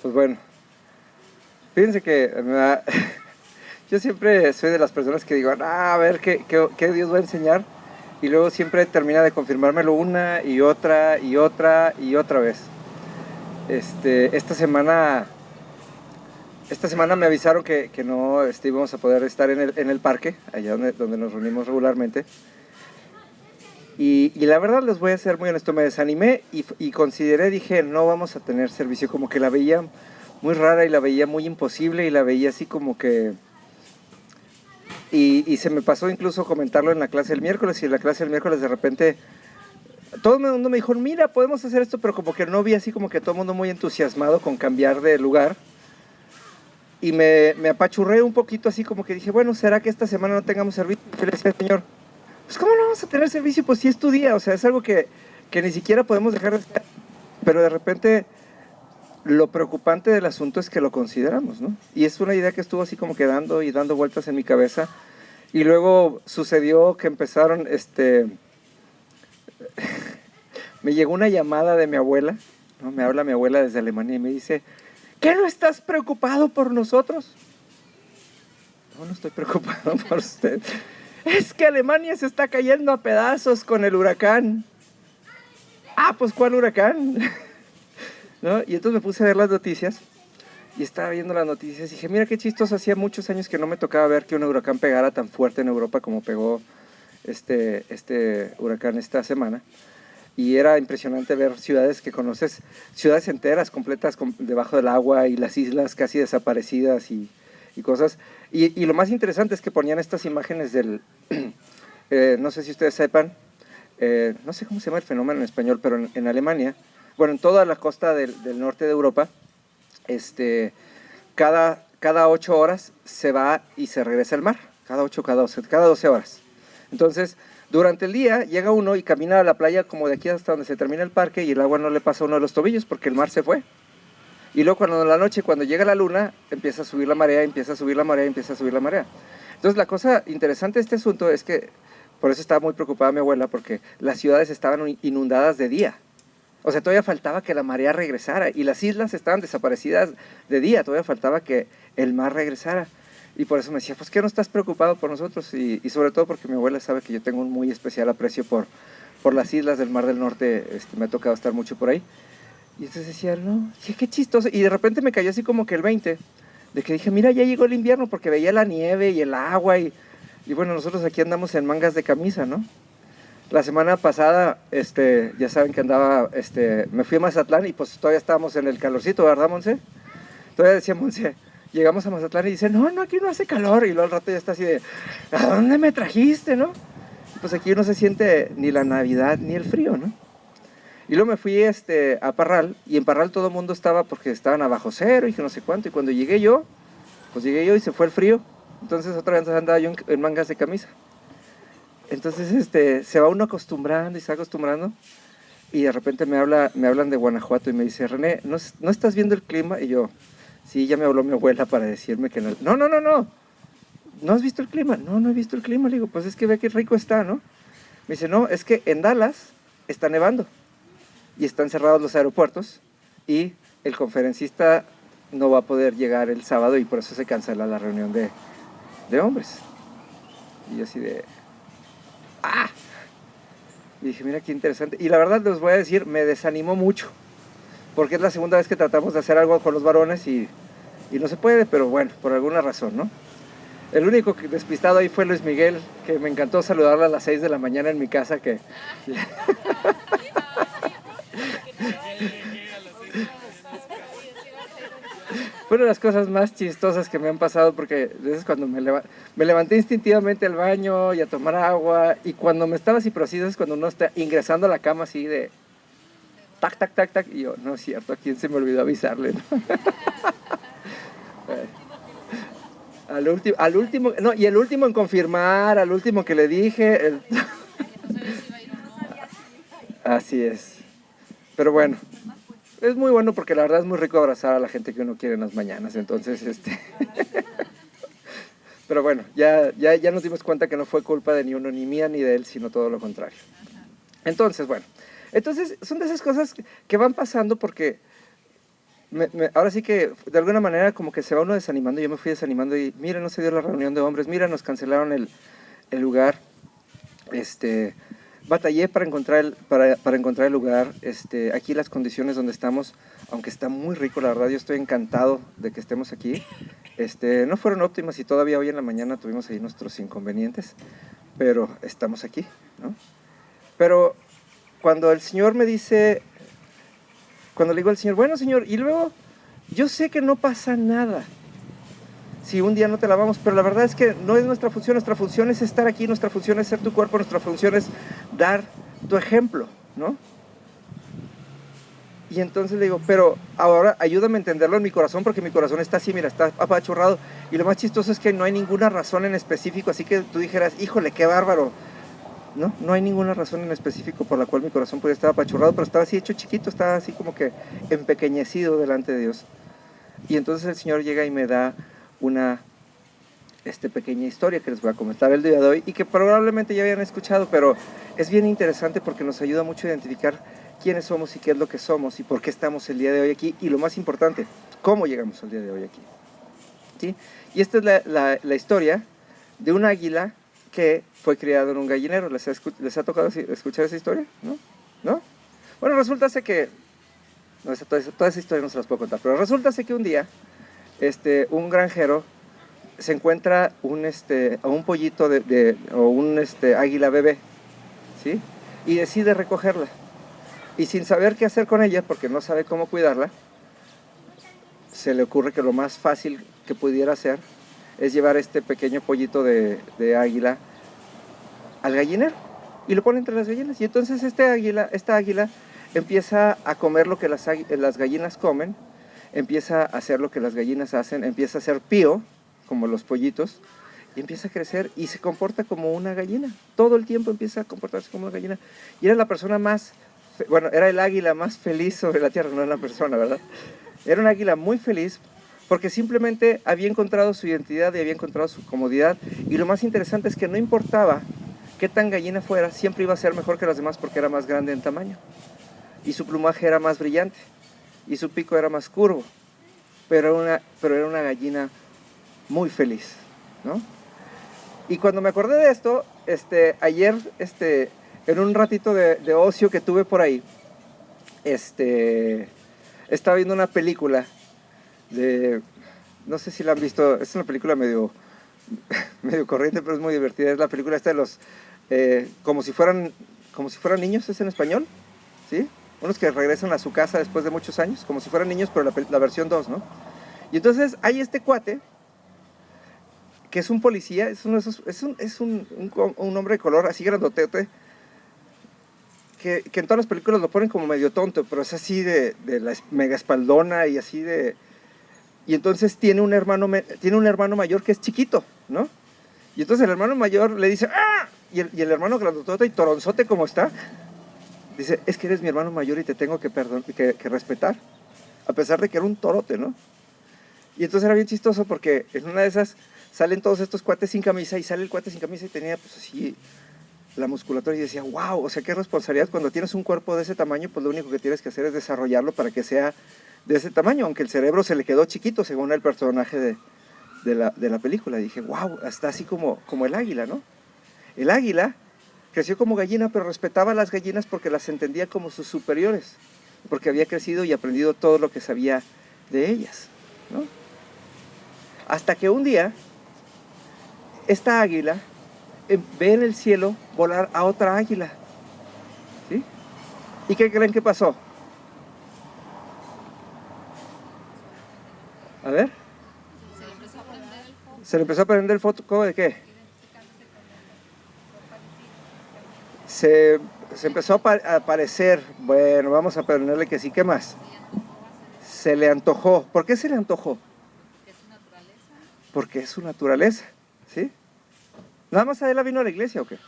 Pues bueno, fíjense que yo siempre soy de las personas que digo, a ver qué Dios va a enseñar, y luego siempre termina de confirmármelo una y otra y otra y otra vez. Esta semana me avisaron que no íbamos a poder estar en el parque, allá donde nos reunimos regularmente. Y la verdad, les voy a ser muy honesto, me desanimé y consideré, dije, no vamos a tener servicio. Como que la veía muy rara y la veía muy imposible y la veía así como que... Y se me pasó incluso comentarlo en la clase del miércoles, y en la clase del miércoles de repente todo el mundo me dijo, mira, podemos hacer esto, pero como que no vi así como que todo el mundo muy entusiasmado con cambiar de lugar. Y me apachurré un poquito así como que dije, bueno, ¿será que esta semana no tengamos servicio? Y le decía, Señor, pues ¿cómo no vamos a tener servicio? Pues si es tu día, o sea, es algo que ni siquiera podemos dejar de hacer. Pero de repente lo preocupante del asunto es que lo consideramos, ¿no? Y es una idea que estuvo así como quedando y dando vueltas en mi cabeza. Y luego sucedió que empezaron, me llegó una llamada de mi abuela, ¿no? Me habla mi abuela desde Alemania y me dice, ¿qué no estás preocupado por nosotros? No, no estoy preocupado por usted. Es que Alemania se está cayendo a pedazos con el huracán. Ah, pues ¿cuál huracán? ¿No? Y entonces me puse a ver las noticias y estaba viendo las noticias y dije, mira qué chistoso, hacía muchos años que no me tocaba ver que un huracán pegara tan fuerte en Europa como pegó este huracán esta semana. Y era impresionante ver ciudades que conoces, ciudades enteras, completas debajo del agua, y las islas casi desaparecidas y cosas. Y lo más interesante es que ponían estas imágenes del, no sé si ustedes sepan, no sé cómo se llama el fenómeno en español, pero en Alemania, bueno, en toda la costa del norte de Europa, cada 8 horas se va y se regresa al mar, cada 8, cada 12 horas. Entonces, durante el día llega uno y camina a la playa como de aquí hasta donde se termina el parque, y el agua no le pasa a uno de los tobillos porque el mar se fue. Y luego cuando en la noche, cuando llega la luna, empieza a subir la marea, empieza a subir la marea, empieza a subir la marea. Entonces la cosa interesante de este asunto es que, por eso estaba muy preocupada mi abuela, porque las ciudades estaban inundadas de día. O sea, todavía faltaba que la marea regresara, y las islas estaban desaparecidas de día, todavía faltaba que el mar regresara. Y por eso me decía, pues ¿qué no estás preocupado por nosotros? Y sobre todo porque mi abuela sabe que yo tengo un muy especial aprecio por las islas del Mar del Norte, me ha tocado estar mucho por ahí. Y entonces decía, no, qué chistoso. Y de repente me cayó así como que el 20, de que dije, mira, ya llegó el invierno, porque veía la nieve y el agua, y bueno, nosotros aquí andamos en mangas de camisa, ¿no? La semana pasada, ya saben que andaba, me fui a Mazatlán y pues todavía estábamos en el calorcito, ¿verdad, Monse? Todavía decía Monse, llegamos a Mazatlán y dice, no, aquí no hace calor, y luego al rato ya está así de, ¿a dónde me trajiste, no? Pues aquí no se siente ni la Navidad ni el frío, ¿no? Y luego me fui a Parral, y en Parral todo el mundo estaba porque estaban abajo cero y que no sé cuánto, y cuando llegué yo, pues llegué yo y se fue el frío. Entonces otra vez andaba yo en mangas de camisa. Entonces se va uno acostumbrando y se va acostumbrando, y de repente me hablan de Guanajuato y me dice, René, ¿no estás viendo el clima? Y yo, sí, ya me habló mi abuela para decirme que no. ¿No has visto el clima? No, no he visto el clima. Le digo, pues es que ve qué rico está, ¿no? Me dice, no, es que en Dallas está nevando y están cerrados los aeropuertos, y el conferencista no va a poder llegar el sábado, y por eso se cancela la reunión de hombres. Y yo así de, ¡ah! Y dije, mira qué interesante. Y la verdad les voy a decir, me desanimó mucho, porque es la segunda vez que tratamos de hacer algo con los varones y no se puede, pero bueno, por alguna razón, ¿no? El único despistado ahí fue Luis Miguel, que me encantó saludarle a las 6 de la mañana en mi casa, que... Fue una de las cosas más chistosas que me han pasado, porque es cuando me levanté instintivamente al baño y a tomar agua, y cuando me estaba así, pero así es cuando uno está ingresando a la cama así de tac, tac, tac, tac, y yo, no es cierto, ¿a quién se me olvidó avisarle? ¿No? Al último, no, y el último en confirmar, al último que le dije, así es. Pero bueno, es muy bueno porque la verdad es muy rico abrazar a la gente que uno quiere en las mañanas, entonces, Pero bueno, ya nos dimos cuenta que no fue culpa de ni uno, ni mía, ni de él, sino todo lo contrario. Entonces, bueno, son de esas cosas que van pasando porque ahora sí que de alguna manera como que se va uno desanimando, yo me fui desanimando y mira, no se dio la reunión de hombres, mira, nos cancelaron el lugar, batallé para encontrar para encontrar el lugar, aquí las condiciones donde estamos, aunque está muy rico, la verdad, yo estoy encantado de que estemos aquí, no fueron óptimas y todavía hoy en la mañana tuvimos ahí nuestros inconvenientes, pero estamos aquí, ¿no? Pero cuando el Señor me dice, cuando le digo al Señor, bueno Señor, y luego, yo sé que no pasa nada si un día no te lavamos, pero la verdad es que no es nuestra función es estar aquí, nuestra función es ser tu cuerpo, nuestra función es dar tu ejemplo, ¿no? Y entonces le digo, pero ahora ayúdame a entenderlo en mi corazón, porque mi corazón está así, mira, está apachurrado, y lo más chistoso es que no hay ninguna razón en específico, así que tú dijeras, híjole, qué bárbaro, ¿no? No hay ninguna razón en específico por la cual mi corazón podía estar apachurrado, pero estaba así hecho chiquito, estaba así como que empequeñecido delante de Dios. Y entonces el Señor llega y me da una pequeña historia que les voy a comentar el día de hoy y que probablemente ya habían escuchado, pero es bien interesante porque nos ayuda mucho a identificar quiénes somos y qué es lo que somos y por qué estamos el día de hoy aquí y lo más importante, cómo llegamos al día de hoy aquí, ¿sí? Y esta es la historia de un águila que fue criado en un gallinero. ¿Les ha tocado escuchar esa historia? ¿No? ¿No? Bueno, resulta que no, toda esa historia no se las puedo contar, pero resulta que un día un granjero se encuentra a un pollito o un águila bebé, ¿sí? Y decide recogerla. Y sin saber qué hacer con ella, porque no sabe cómo cuidarla, se le ocurre que lo más fácil que pudiera hacer es llevar este pequeño pollito de águila al gallinero y lo pone entre las gallinas. Y entonces esta águila empieza a comer lo que las gallinas comen, empieza a hacer lo que las gallinas hacen, empieza a hacer pío, como los pollitos, y empieza a crecer y se comporta como una gallina. Todo el tiempo empieza a comportarse como una gallina. Y era la persona bueno, era el águila más feliz sobre la tierra, no era la persona, ¿verdad? Era un águila muy feliz porque simplemente había encontrado su identidad y había encontrado su comodidad. Y lo más interesante es que no importaba qué tan gallina fuera, siempre iba a ser mejor que las demás porque era más grande en tamaño. Y su plumaje era más brillante. Y su pico era más curvo. Pero era una gallina muy feliz, ¿no? Y cuando me acordé de esto, ayer, en un ratito de ocio que tuve por ahí, estaba viendo una película no sé si la han visto, es una película medio corriente, pero es muy divertida. Es la película esta de los, como si fueran niños, es en español, ¿sí? Unos que regresan a su casa después de muchos años, como si fueran niños, pero la versión 2, ¿no? Y entonces hay este cuate, que es un policía, es un hombre de color así grandotete, que en todas las películas lo ponen como medio tonto, pero es así de la mega espaldona y así de... Y entonces tiene un hermano mayor que es chiquito, ¿no? Y entonces el hermano mayor le dice, ¡ah! Y el hermano grandotote y toronzote como está, dice, es que eres mi hermano mayor y te tengo que respetar, a pesar de que era un torote, ¿no? Y entonces era bien chistoso porque en una de esas salen todos estos cuates sin camisa y sale el cuate sin camisa y tenía pues así la musculatura y decía, wow, o sea, qué responsabilidad cuando tienes un cuerpo de ese tamaño, pues lo único que tienes que hacer es desarrollarlo para que sea de ese tamaño, aunque el cerebro se le quedó chiquito según el personaje de la película. Y dije, wow, hasta así como el águila, ¿no? El águila creció como gallina, pero respetaba a las gallinas porque las entendía como sus superiores, porque había crecido y aprendido todo lo que sabía de ellas, ¿no? Hasta que un día, esta águila ve en el cielo volar a otra águila, ¿sí? ¿Y qué creen que pasó? A ver. Se le empezó a prender el foco de qué? Se empezó a aparecer. Bueno, vamos a ponerle que sí. ¿Qué más? Se le antojó. ¿Por qué se le antojó? Porque es su naturaleza, ¿sí? ¿Nada más Adela vino a la iglesia o qué?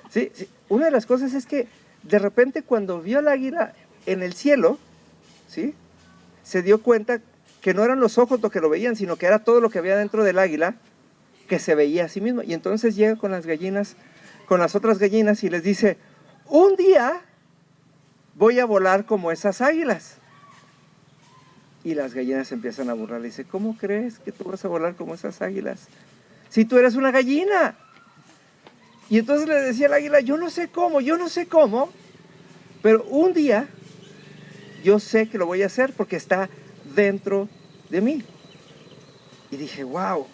Sí. Una de las cosas es que de repente cuando vio al águila en el cielo, ¿sí? Se dio cuenta que no eran los ojos lo que lo veían, sino que era todo lo que había dentro del águila que se veía a sí mismo. Y entonces llega con las gallinas, con las otras gallinas y les dice, un día voy a volar como esas águilas. Y las gallinas empiezan a burlar. Le dice, ¿cómo crees que tú vas a volar como esas águilas? Si tú eres una gallina. Y entonces le decía el águila, yo no sé cómo, pero un día yo sé que lo voy a hacer porque está dentro de mí. Y dije, wow,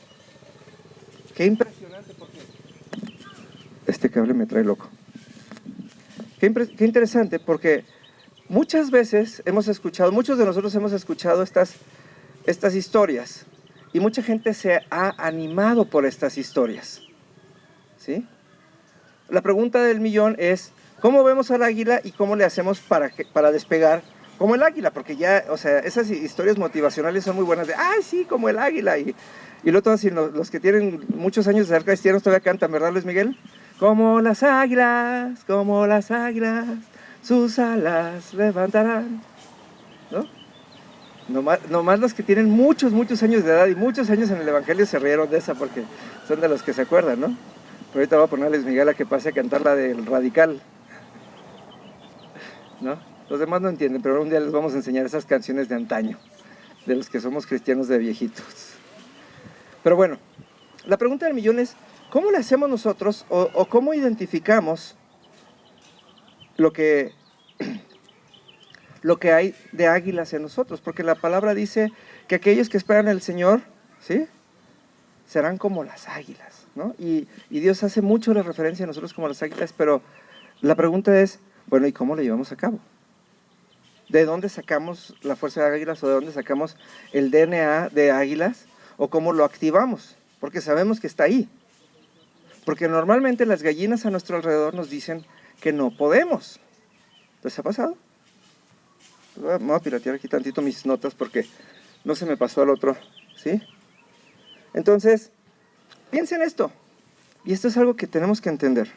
qué impresionante, porque este cable me trae loco. Qué interesante, porque muchas veces hemos escuchado, muchos de nosotros hemos escuchado estas historias, y mucha gente se ha animado por estas historias, ¿sí? La pregunta del millón es, ¿cómo vemos al águila y cómo le hacemos para despegar como el águila? Porque ya, o sea, esas historias motivacionales son muy buenas de, ¡ay, sí, como el águila! Y luego todos los que tienen muchos años de ser cristianos todavía cantan, ¿verdad, Luis Miguel? Como las águilas, sus alas levantarán, ¿no? Nomás los que tienen muchos años de edad y muchos años en el evangelio se rieron de esa porque son de los que se acuerdan, ¿no? Pero ahorita voy a ponerles Miguel a que pase a cantar la del Radical, ¿no? Los demás no entienden, pero un día les vamos a enseñar esas canciones de antaño, de los que somos cristianos de viejitos. Pero bueno, la pregunta del millón es, ¿cómo le hacemos nosotros o cómo identificamos lo que hay de águilas en nosotros? Porque la palabra dice que aquellos que esperan al Señor, ¿sí?, serán como las águilas, ¿no? Y Dios hace mucho la referencia a nosotros como las águilas, pero la pregunta es, bueno, ¿y cómo lo llevamos a cabo? ¿De dónde sacamos la fuerza de águilas o de dónde sacamos el DNA de águilas o cómo lo activamos? Porque sabemos que está ahí. Porque normalmente las gallinas a nuestro alrededor nos dicen que no podemos. ¿Les ha pasado? Me voy a piratear aquí tantito mis notas porque no se me pasó al otro, ¿sí? Entonces, piensen esto. Y esto es algo que tenemos que entender.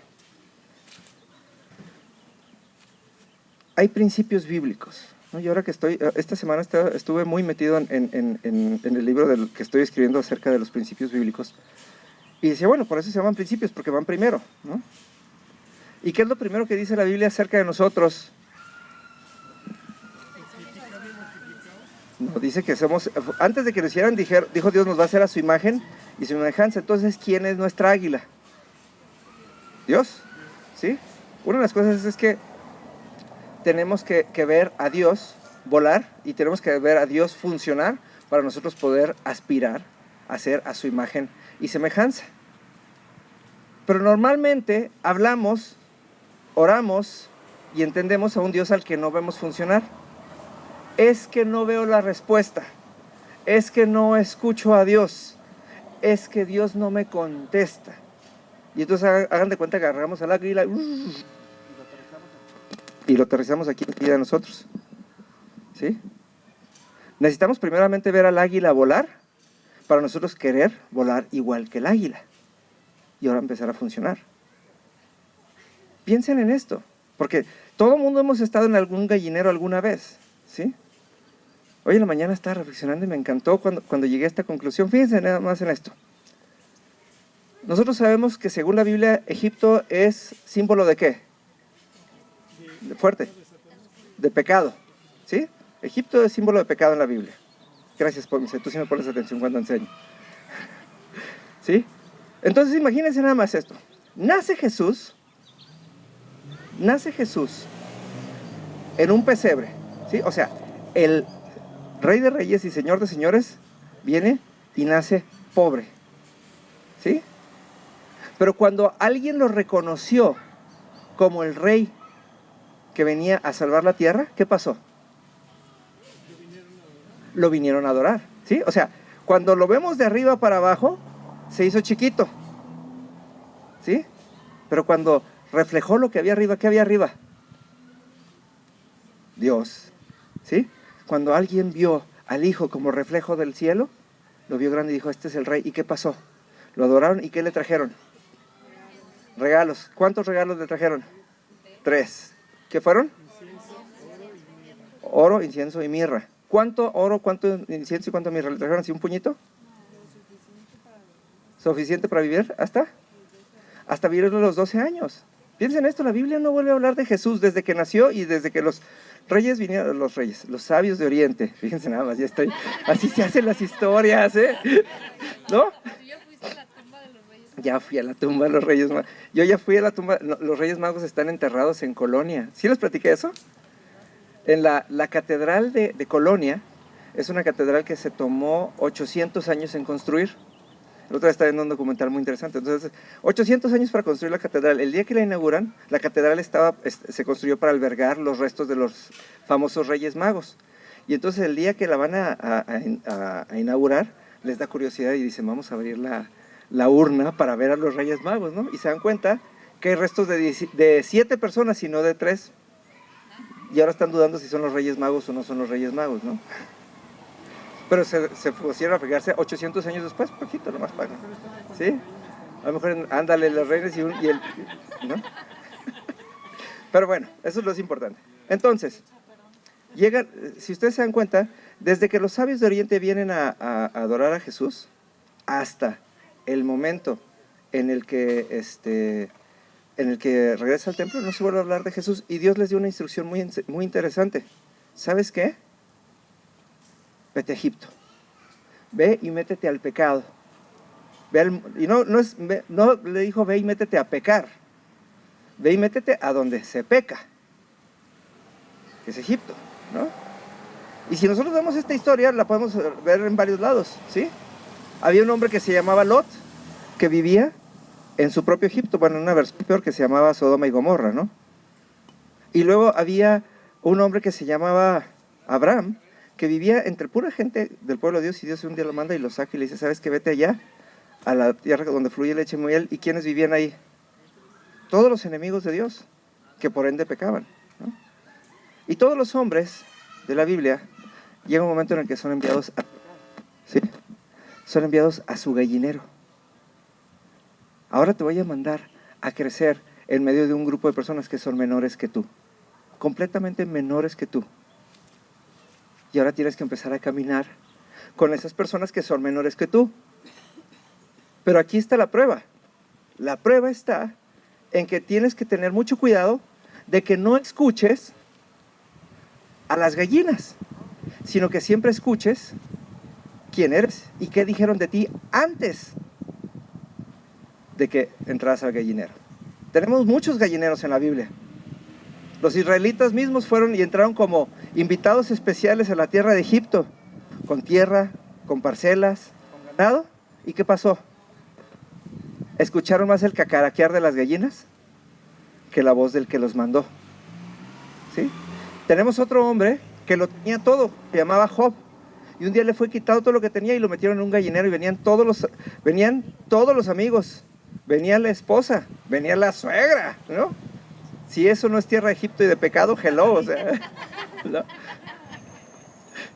Hay principios bíblicos, ¿no? Y ahora que esta semana estuve muy metido en el libro que estoy escribiendo acerca de los principios bíblicos. Y decía, bueno, por eso se llaman principios, porque van primero, ¿no? ¿Y qué es lo primero que dice la Biblia acerca de nosotros? No, dice que somos, antes de que lo hicieran, dijo Dios, nos va a hacer a su imagen y su semejanza. Entonces, ¿quién es nuestra águila? Dios, ¿sí? Una de las cosas es que tenemos que ver a Dios volar y tenemos que ver a Dios funcionar para nosotros poder aspirar a ser a su imagen y semejanza. Pero normalmente hablamos, oramos y entendemos a un Dios al que no vemos funcionar. Es que no veo la respuesta, es que no escucho a Dios, es que Dios no me contesta. Y entonces hagan de cuenta que agarramos al águila y lo aterrizamos aquí en de nosotros, ¿sí? Necesitamos primeramente ver al águila volar para nosotros querer volar igual que el águila y ahora empezar a funcionar. Piensen en esto, porque todo el mundo hemos estado en algún gallinero alguna vez, ¿sí? Hoy en la mañana estaba reflexionando y me encantó cuando llegué a esta conclusión. Fíjense nada más en esto. Nosotros sabemos que según la Biblia, Egipto es símbolo ¿de qué? Fuerte. De pecado, ¿sí? Egipto es símbolo de pecado en la Biblia. Gracias, Ponce, tú sí me pones atención cuando enseño. ¿Sí? Entonces imagínense nada más esto. Nace Jesús en un pesebre, ¿sí? O sea, el Rey de Reyes y Señor de Señores viene y nace pobre, ¿sí? Pero cuando alguien lo reconoció como el Rey que venía a salvar la tierra, ¿qué pasó? Lo vinieron a adorar, ¿sí? O sea, cuando lo vemos de arriba para abajo, se hizo chiquito, ¿sí? Pero cuando reflejó lo que había arriba, ¿qué había arriba? Dios, ¿sí? Cuando alguien vio al Hijo como reflejo del cielo, lo vio grande y dijo, este es el Rey. ¿Y qué pasó? Lo adoraron y ¿qué le trajeron? Regalos. ¿Cuántos regalos le trajeron? 3. ¿Qué fueron? Oro, incienso y mirra. ¿Cuánto oro, cuánto incienso y cuánto mirra le trajeron? ¿Sí, un puñito? ¿Suficiente para vivir? ¿Hasta vivir los 12 años? Piensen esto, la Biblia no vuelve a hablar de Jesús desde que nació y desde que los reyes vinieron, los sabios de Oriente. Fíjense nada más, ya estoy, así se hacen las historias, ¿eh? ¿No? ¿Tú ya fuiste a la tumba de los Reyes Magos? Ya fui a la tumba de los Reyes Magos. Yo ya fui a la tumba, no, los Reyes Magos están enterrados en Colonia. ¿Sí les platiqué eso? En la catedral de Colonia, es una catedral que se tomó 800 años en construir. La otra vez estaba viendo un documental muy interesante. Entonces, 800 años para construir la catedral. El día que la inauguran, la catedral se construyó para albergar los restos de los famosos Reyes Magos. Y entonces el día que la van a inaugurar, les da curiosidad y dicen, vamos a abrir la urna para ver a los Reyes Magos, ¿no? Y se dan cuenta que hay restos de 7 personas y no de 3. Y ahora están dudando si son los Reyes Magos o no son los Reyes Magos, ¿no? Pero se pusieron a fijarse 800 años después, poquito nomás para, ¿sí? A lo mejor, ándale, los reyes y el, ¿no? Pero bueno, eso es lo importante. Entonces, llegan, si ustedes se dan cuenta, desde que los sabios de Oriente vienen a adorar a Jesús, hasta el momento en el que regresa al templo, no se vuelve a hablar de Jesús, y Dios les dio una instrucción muy interesante. ¿Sabes qué? Vete a Egipto, ve y métete al pecado. No le dijo ve y métete a pecar, ve y métete a donde se peca, que es Egipto, ¿no? Y si nosotros vemos esta historia, la podemos ver en varios lados, ¿sí? Había un hombre que se llamaba Lot, que vivía en su propio Egipto, bueno, en una versión peor, que se llamaba Sodoma y Gomorra, ¿no? Y luego había un hombre que se llamaba Abraham, que vivía entre pura gente del pueblo de Dios, y Dios un día lo manda y lo saca y le dice, ¿sabes qué? Vete allá, a la tierra donde fluye leche y miel. ¿Y quiénes vivían ahí? Todos los enemigos de Dios, que por ende pecaban, ¿no? Y todos los hombres de la Biblia, llega un momento en el que son enviados ¿sí? Son enviados a su gallinero. Ahora te voy a mandar a crecer en medio de un grupo de personas que son menores que tú, completamente menores que tú. Y ahora tienes que empezar a caminar con esas personas que son menores que tú. Pero aquí está la prueba. La prueba está en que tienes que tener mucho cuidado de que no escuches a las gallinas, sino que siempre escuches quién eres y qué dijeron de ti antes de que entras al gallinero. Tenemos muchos gallineros en la Biblia. Los israelitas mismos fueron y entraron como invitados especiales a la tierra de Egipto, con tierra, con parcelas, con ganado. ¿Y qué pasó? ¿Escucharon más el cacaraquear de las gallinas que la voz del que los mandó? ¿Sí? Tenemos otro hombre que lo tenía todo, se llamaba Job, y un día le fue quitado todo lo que tenía y lo metieron en un gallinero, y venían todos los amigos, venía la esposa, venía la suegra, ¿no? Si eso no es tierra de Egipto y de pecado, hello, o sea, ¿no?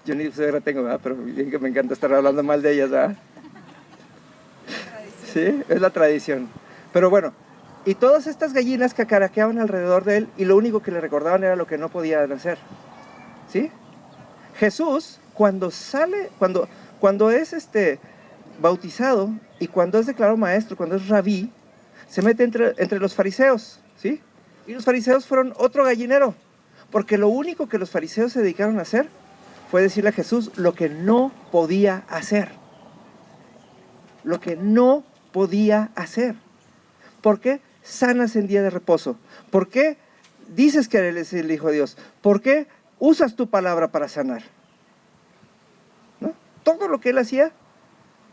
Yo ni suegra tengo, ¿verdad? Pero bien que me encanta estar hablando mal de ellas, ¿verdad? Sí, es la tradición. Pero bueno, y todas estas gallinas cacaraqueaban alrededor de él, y lo único que le recordaban era lo que no podían hacer, ¿sí? Jesús, cuando es bautizado y cuando es declarado maestro, cuando es rabí, se mete entre los fariseos, ¿sí? Y los fariseos fueron otro gallinero, porque lo único que los fariseos se dedicaron a hacer fue decirle a Jesús lo que no podía hacer. Lo que no podía hacer. ¿Por qué sanas en día de reposo? ¿Por qué dices que eres el Hijo de Dios? ¿Por qué usas tu palabra para sanar? ¿No? Todo lo que él hacía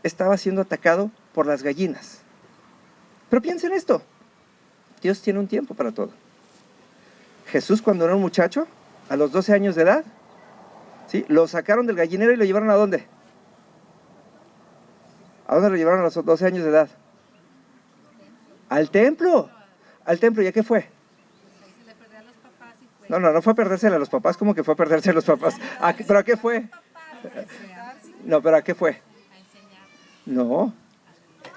estaba siendo atacado por las gallinas. Pero piensen esto, Dios tiene un tiempo para todo. Jesús, cuando era un muchacho, a los 12 años de edad, ¿sí?, lo sacaron del gallinero y lo llevaron ¿a dónde? ¿A dónde lo llevaron a los 12 años de edad? Al templo. Al templo, ¿y a qué fue? Se le perdió a los papás y fue. No fue a perdérsela a los papás. ¿Cómo que fue a perderse a los papás? ¿Pero a qué fue? No, pero ¿a qué fue? A enseñar. No.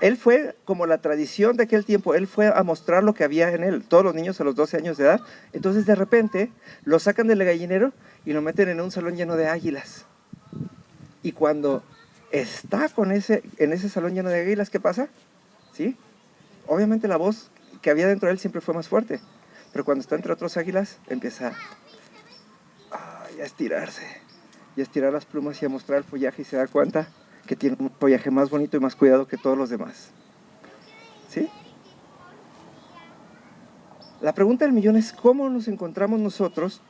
Él fue como la tradición de aquel tiempo. Él fue a mostrar lo que había en él. Todos los niños a los 12 años de edad. Entonces de repente lo sacan del gallinero y lo meten en un salón lleno de águilas. Y cuando está en ese salón lleno de águilas, ¿qué pasa? ¿Sí? Obviamente la voz que había dentro de él siempre fue más fuerte. Pero cuando está entre otros águilas, empieza a estirarse, y a estirar las plumas y a mostrar el follaje, y se da cuenta que tiene un follaje más bonito y más cuidado que todos los demás. ¿Sí? La pregunta del millón es: ¿cómo nos encontramos nosotros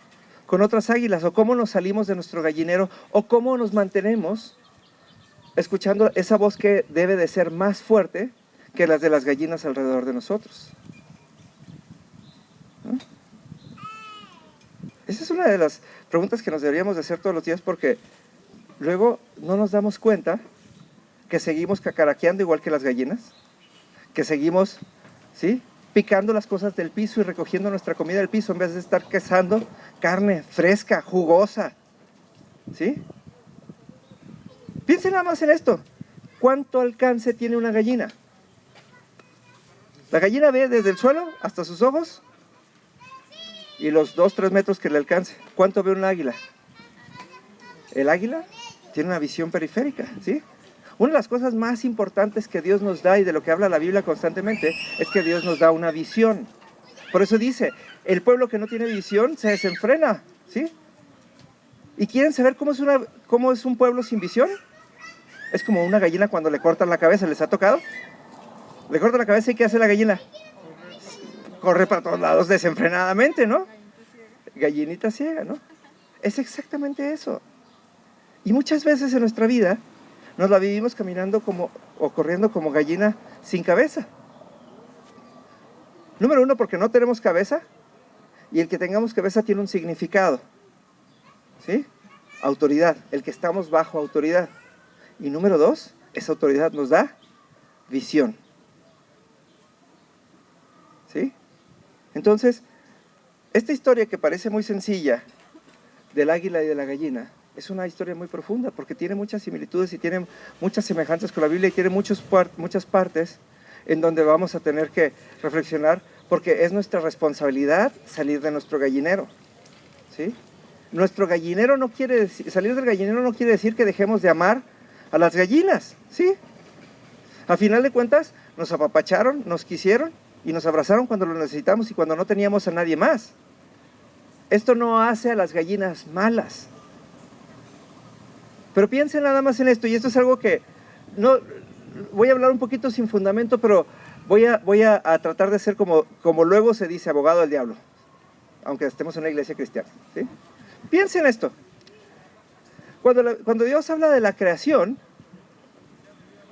con otras águilas? ¿O cómo nos salimos de nuestro gallinero? ¿O cómo nos mantenemos escuchando esa voz que debe de ser más fuerte que las de las gallinas alrededor de nosotros? ¿No? Esa es una de las preguntas que nos deberíamos de hacer todos los días, porque luego no nos damos cuenta que seguimos cacaraqueando igual que las gallinas, que seguimos, ¿sí?, picando las cosas del piso y recogiendo nuestra comida del piso en vez de estar cazando carne fresca, jugosa. ¿Sí? Piensen nada más en esto. ¿Cuánto alcance tiene una gallina? La gallina ve desde el suelo hasta sus ojos y los 2-3 metros que le alcance. ¿Cuánto ve un águila? El águila tiene una visión periférica, ¿sí? Una de las cosas más importantes que Dios nos da, y de lo que habla la Biblia constantemente, es que Dios nos da una visión. Por eso dice, el pueblo que no tiene visión se desenfrena, ¿sí? ¿Y quieren saber cómo es un pueblo sin visión? Es como una gallina cuando le cortan la cabeza. ¿Les ha tocado? Le cortan la cabeza y ¿qué hace la gallina? Corre para todos lados desenfrenadamente, ¿no? Gallinita ciega, ¿no? Es exactamente eso. Y muchas veces en nuestra vida nos la vivimos caminando o corriendo como gallina sin cabeza. Número uno, porque no tenemos cabeza, y el que tengamos cabeza tiene un significado, ¿sí? Autoridad, el que estamos bajo autoridad. Y número dos, esa autoridad nos da visión, ¿sí? Entonces, esta historia que parece muy sencilla del águila y de la gallina es una historia muy profunda, porque tiene muchas similitudes y tiene muchas semejanzas con la Biblia, y tiene muchas partes en donde vamos a tener que reflexionar, porque es nuestra responsabilidad salir de nuestro gallinero, ¿sí? Nuestro gallinero no quiere decir, salir del gallinero no quiere decir que dejemos de amar a las gallinas, ¿sí? A final de cuentas, nos apapacharon, nos quisieron y nos abrazaron cuando lo necesitamos y cuando no teníamos a nadie más. Esto no hace a las gallinas malas. Pero piensen nada más en esto, y esto es algo que no voy a hablar un poquito sin fundamento, pero voy a tratar de ser como luego se dice, abogado del diablo, aunque estemos en una iglesia cristiana, ¿sí? Piensen esto. Cuando Dios habla de la creación,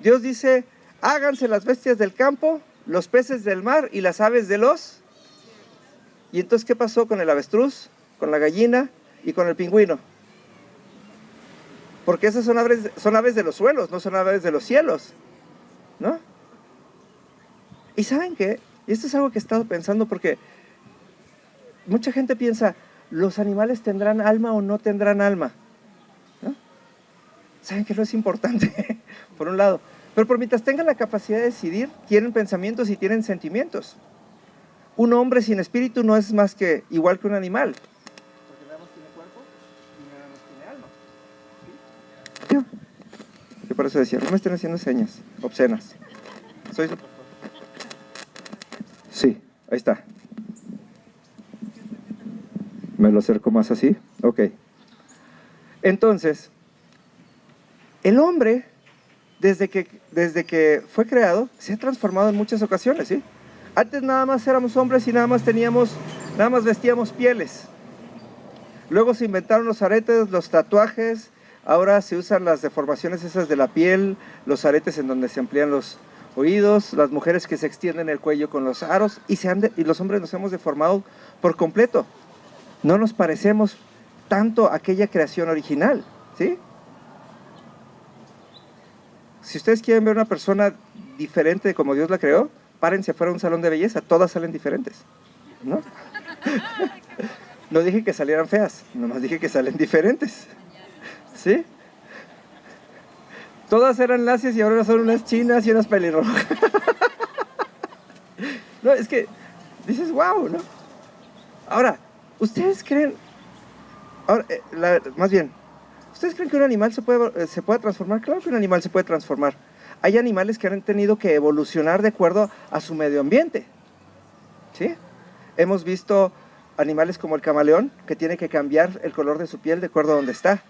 Dios dice: háganse las bestias del campo, los peces del mar y las aves de los... Y entonces, ¿qué pasó con el avestruz, con la gallina y con el pingüino? Porque esas son aves de los suelos, no son aves de los cielos, ¿no? ¿Y saben qué? Y esto es algo que he estado pensando, porque mucha gente piensa, ¿los animales tendrán alma o no tendrán alma? ¿No? ¿Saben qué? No es importante, por un lado. Pero por mientras tengan la capacidad de decidir, tienen pensamientos y tienen sentimientos. Un hombre sin espíritu no es más que igual que un animal. Porque nada más tiene cuerpo y nada más tiene alma. ¿Sí? Yo por eso decía, no me estén haciendo señas obscenas. Soy su... Sí, ahí está. ¿Me lo acerco más así? Ok. Entonces, el hombre, desde que fue creado, se ha transformado en muchas ocasiones, ¿sí? Antes nada más éramos hombres y nada más vestíamos pieles. Luego se inventaron los aretes, los tatuajes, ahora se usan las deformaciones esas de la piel, los aretes en donde se amplían los oídos, las mujeres que se extienden el cuello con los aros, y los hombres nos hemos deformado por completo. No nos parecemos tanto a aquella creación original, ¿sí? Si ustedes quieren ver una persona diferente de como Dios la creó, párense afuera de un salón de belleza, todas salen diferentes, ¿no? No dije que salieran feas, nomás dije que salen diferentes, ¿sí? Todas eran lacias y ahora son unas chinas y unas pelirrojas. No, es que dices, wow, ¿no? Ahora, ¿ustedes creen, ¿ustedes creen que un animal se puede transformar? Claro que un animal se puede transformar. Hay animales que han tenido que evolucionar de acuerdo a su medio ambiente. ¿sí? Hemos visto animales como el camaleón, que tiene que cambiar el color de su piel de acuerdo a donde está.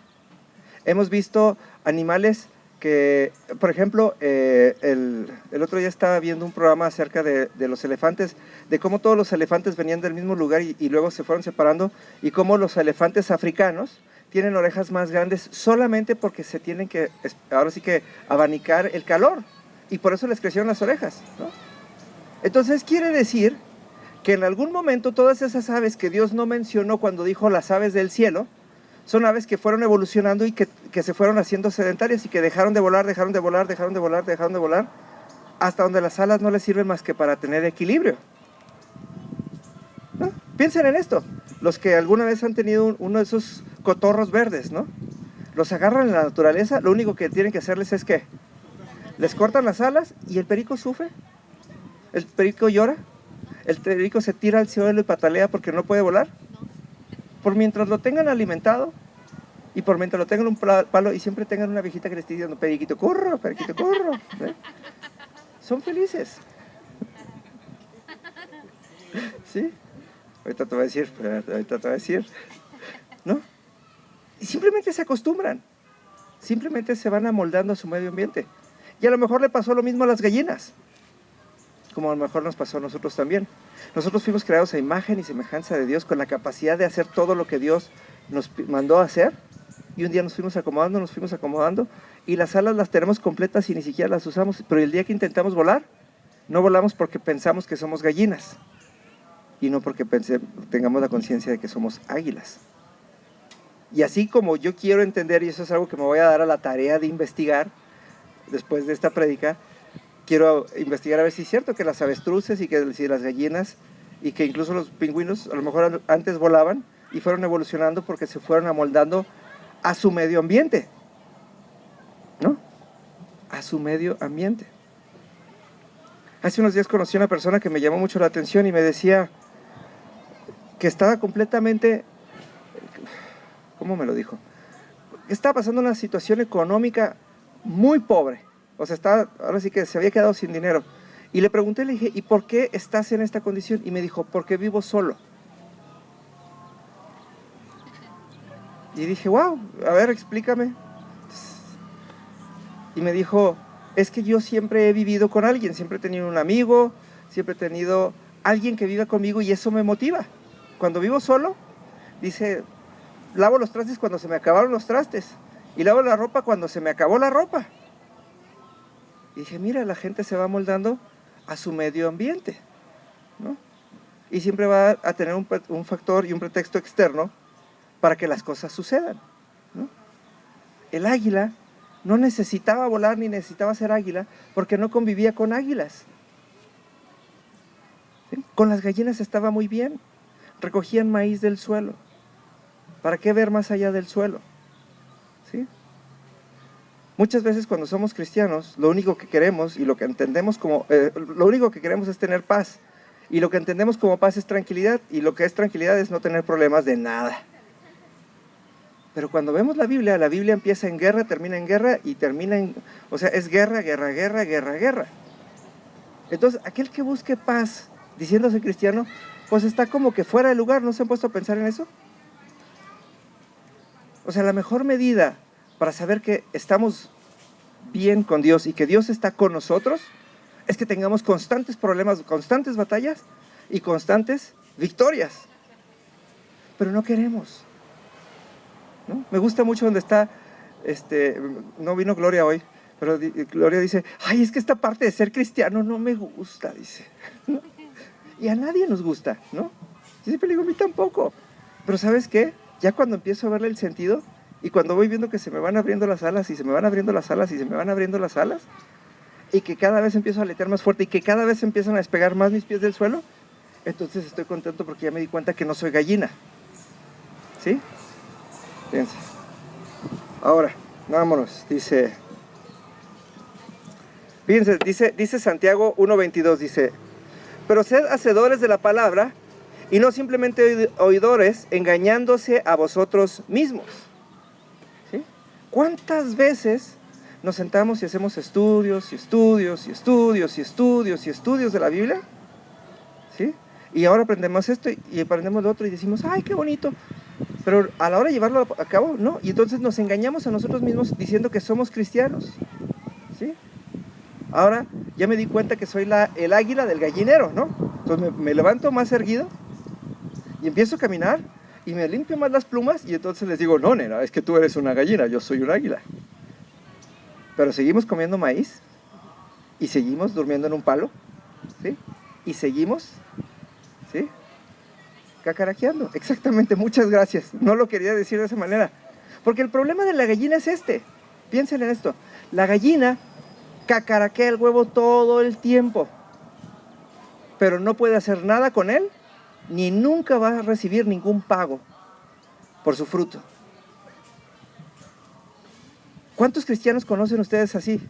Hemos visto animales que, por ejemplo, el otro día estaba viendo un programa acerca de los elefantes, de cómo todos los elefantes venían del mismo lugar y luego se fueron separando, y cómo los elefantes africanos tienen orejas más grandes solamente porque se tienen que, ahora sí que, abanicar el calor, y por eso les crecieron las orejas, ¿no? Entonces quiere decir que en algún momento todas esas aves que Dios no mencionó cuando dijo las aves del cielo, son aves que fueron evolucionando y que se fueron haciendo sedentarias y que dejaron de volar, hasta donde las alas no les sirven más que para tener equilibrio, ¿no? Piensen en esto, los que alguna vez han tenido uno de esos cotorros verdes, ¿no? Los agarran en la naturaleza, lo único que tienen que hacerles es que les cortan las alas y el perico sufre, el perico llora, el perico se tira al suelo y patalea porque no puede volar. Por mientras lo tengan alimentado y por mientras lo tengan un palo y siempre tengan una viejita que le esté diciendo periquito corro, ¿eh? Son felices. ¿Sí? Ahorita te voy a decir, ¿no? Y simplemente se acostumbran, simplemente se van amoldando a su medio ambiente. Y a lo mejor le pasó lo mismo a las gallinas, como a lo mejor nos pasó a nosotros también. Nosotros fuimos creados a imagen y semejanza de Dios, con la capacidad de hacer todo lo que Dios nos mandó a hacer, y un día nos fuimos acomodando, y las alas las tenemos completas y ni siquiera las usamos, pero el día que intentamos volar, no volamos porque pensamos que somos gallinas, y no porque tengamos la conciencia de que somos águilas. Y así como yo quiero entender, y eso es algo que me voy a dar a la tarea de investigar, después de esta prédica, quiero investigar a ver si es cierto que las avestruces y que si las gallinas y que incluso los pingüinos a lo mejor antes volaban y fueron evolucionando porque se fueron amoldando a su medio ambiente, ¿no? A su medio ambiente. Hace unos días conocí a una persona que me llamó mucho la atención y me decía que estaba completamente, ¿cómo me lo dijo? Estaba pasando una situación económica muy pobre. O sea, ahora sí que se había quedado sin dinero. Y le pregunté, le dije, ¿y por qué estás en esta condición? Y me dijo, porque vivo solo. Y dije, wow, a ver, explícame. Y me dijo, es que yo siempre he vivido con alguien, siempre he tenido un amigo, siempre he tenido alguien que viva conmigo y eso me motiva. Cuando vivo solo, dice, lavo los trastes cuando se me acabaron los trastes y lavo la ropa cuando se me acabó la ropa. Y dije, mira, la gente se va moldando a su medio ambiente, ¿no? Y siempre va a tener un factor y un pretexto externo para que las cosas sucedan, ¿no? El águila no necesitaba volar ni necesitaba ser águila porque no convivía con águilas. ¿Sí? Con las gallinas estaba muy bien, recogían maíz del suelo. ¿Para qué ver más allá del suelo? ¿Sí? Muchas veces cuando somos cristianos, lo único que queremos y lo que entendemos como, lo único que queremos es tener paz. Y lo que entendemos como paz es tranquilidad, y lo que es tranquilidad es no tener problemas de nada. Pero cuando vemos la Biblia empieza en guerra, termina en guerra y termina en, o sea, es guerra, guerra, guerra, guerra, guerra. Entonces, aquel que busque paz, diciéndose cristiano, pues está como que fuera de lugar. ¿No se han puesto a pensar en eso? O sea, la mejor medida para saber que estamos bien con Dios y que Dios está con nosotros es que tengamos constantes problemas, constantes batallas y constantes victorias. Pero no queremos, ¿no? Me gusta mucho donde está, no vino Gloria hoy, pero Gloria dice, ay, es que esta parte de ser cristiano no me gusta, dice, ¿no? Y a nadie nos gusta, ¿no? Yo siempre le digo, a mí tampoco. Pero ¿sabes qué? Ya cuando empiezo a verle el sentido y cuando voy viendo que se me van abriendo las alas y se me van abriendo las alas y se me van abriendo las alas y que cada vez empiezo a aletear más fuerte y que cada vez empiezan a despegar más mis pies del suelo, entonces estoy contento porque ya me di cuenta que no soy gallina. ¿Sí? Fíjense. Ahora, vámonos. Dice Santiago 1:22, dice, pero sed hacedores de la palabra y no simplemente oidores, engañándose a vosotros mismos. ¿Sí? ¿Cuántas veces nos sentamos y hacemos estudios de la Biblia? ¿Sí? y ahora aprendemos esto y aprendemos lo otro y decimos, ¡ay, qué bonito! Pero a la hora de llevarlo a cabo, ¿no? Y entonces nos engañamos a nosotros mismos diciendo que somos cristianos, ¿sí? Ahora ya me di cuenta que soy el águila del gallinero, ¿no? Entonces me levanto más erguido y empiezo a caminar y me limpio más las plumas y entonces les digo, no, nena, es que tú eres una gallina, yo soy un águila. Pero seguimos comiendo maíz y seguimos durmiendo en un palo, ¿sí? Y seguimos, ¿sí? Cacaraqueando, exactamente, muchas gracias. No lo quería decir de esa manera. Porque el problema de la gallina es este. Piensen en esto. La gallina cacaraquea el huevo todo el tiempo, pero no puede hacer nada con él, ni nunca va a recibir ningún pago por su fruto. ¿Cuántos cristianos conocen ustedes así?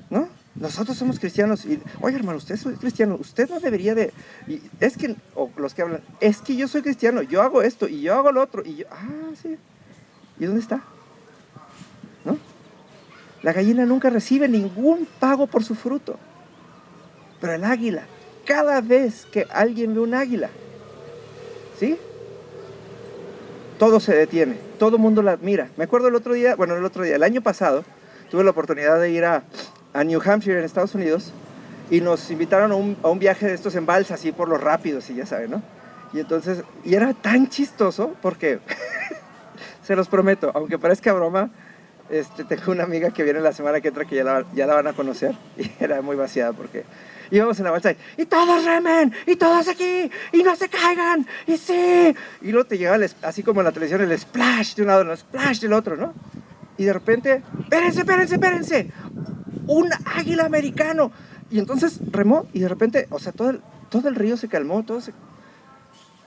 ¿No? Nosotros somos cristianos y, oye hermano, usted es cristiano, usted no debería de, y es que, o los que hablan, es que yo soy cristiano, yo hago esto y yo hago lo otro, y yo, sí, ¿y dónde está? ¿No? La gallina nunca recibe ningún pago por su fruto, pero el águila, cada vez que alguien ve un águila, ¿sí? Todo se detiene, todo el mundo la admira. Me acuerdo el año pasado, tuve la oportunidad de ir a New Hampshire en Estados Unidos y nos invitaron a un viaje de estos en balsa, así por los rápidos, y ya saben, ¿no? Y entonces, y era tan chistoso porque, se los prometo, aunque parezca broma, tengo una amiga que viene la semana que entra que ya la van a conocer y era muy vaciada porque íbamos en la balsa y todos remen, y todos aquí, y no se caigan, y sí, y luego te llega así como en la televisión el splash de un lado, el splash del otro, ¿no? Y de repente, espérense, un águila americano, y entonces remó y de repente, o sea, todo el río se calmó,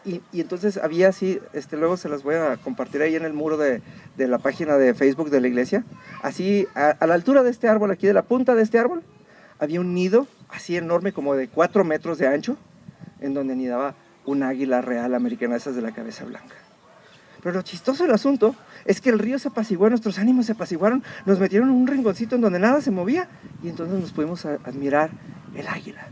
y entonces había así, luego se las voy a compartir ahí en el muro de la página de Facebook de la iglesia, así a la altura de este árbol, aquí de la punta de este árbol, había un nido así enorme como de 4 metros de ancho, en donde anidaba un águila real americana, esas de la cabeza blanca. Pero lo chistoso del asunto es que el río se apaciguó, nuestros ánimos se apaciguaron, nos metieron en un rinconcito en donde nada se movía y entonces nos pudimos admirar el águila,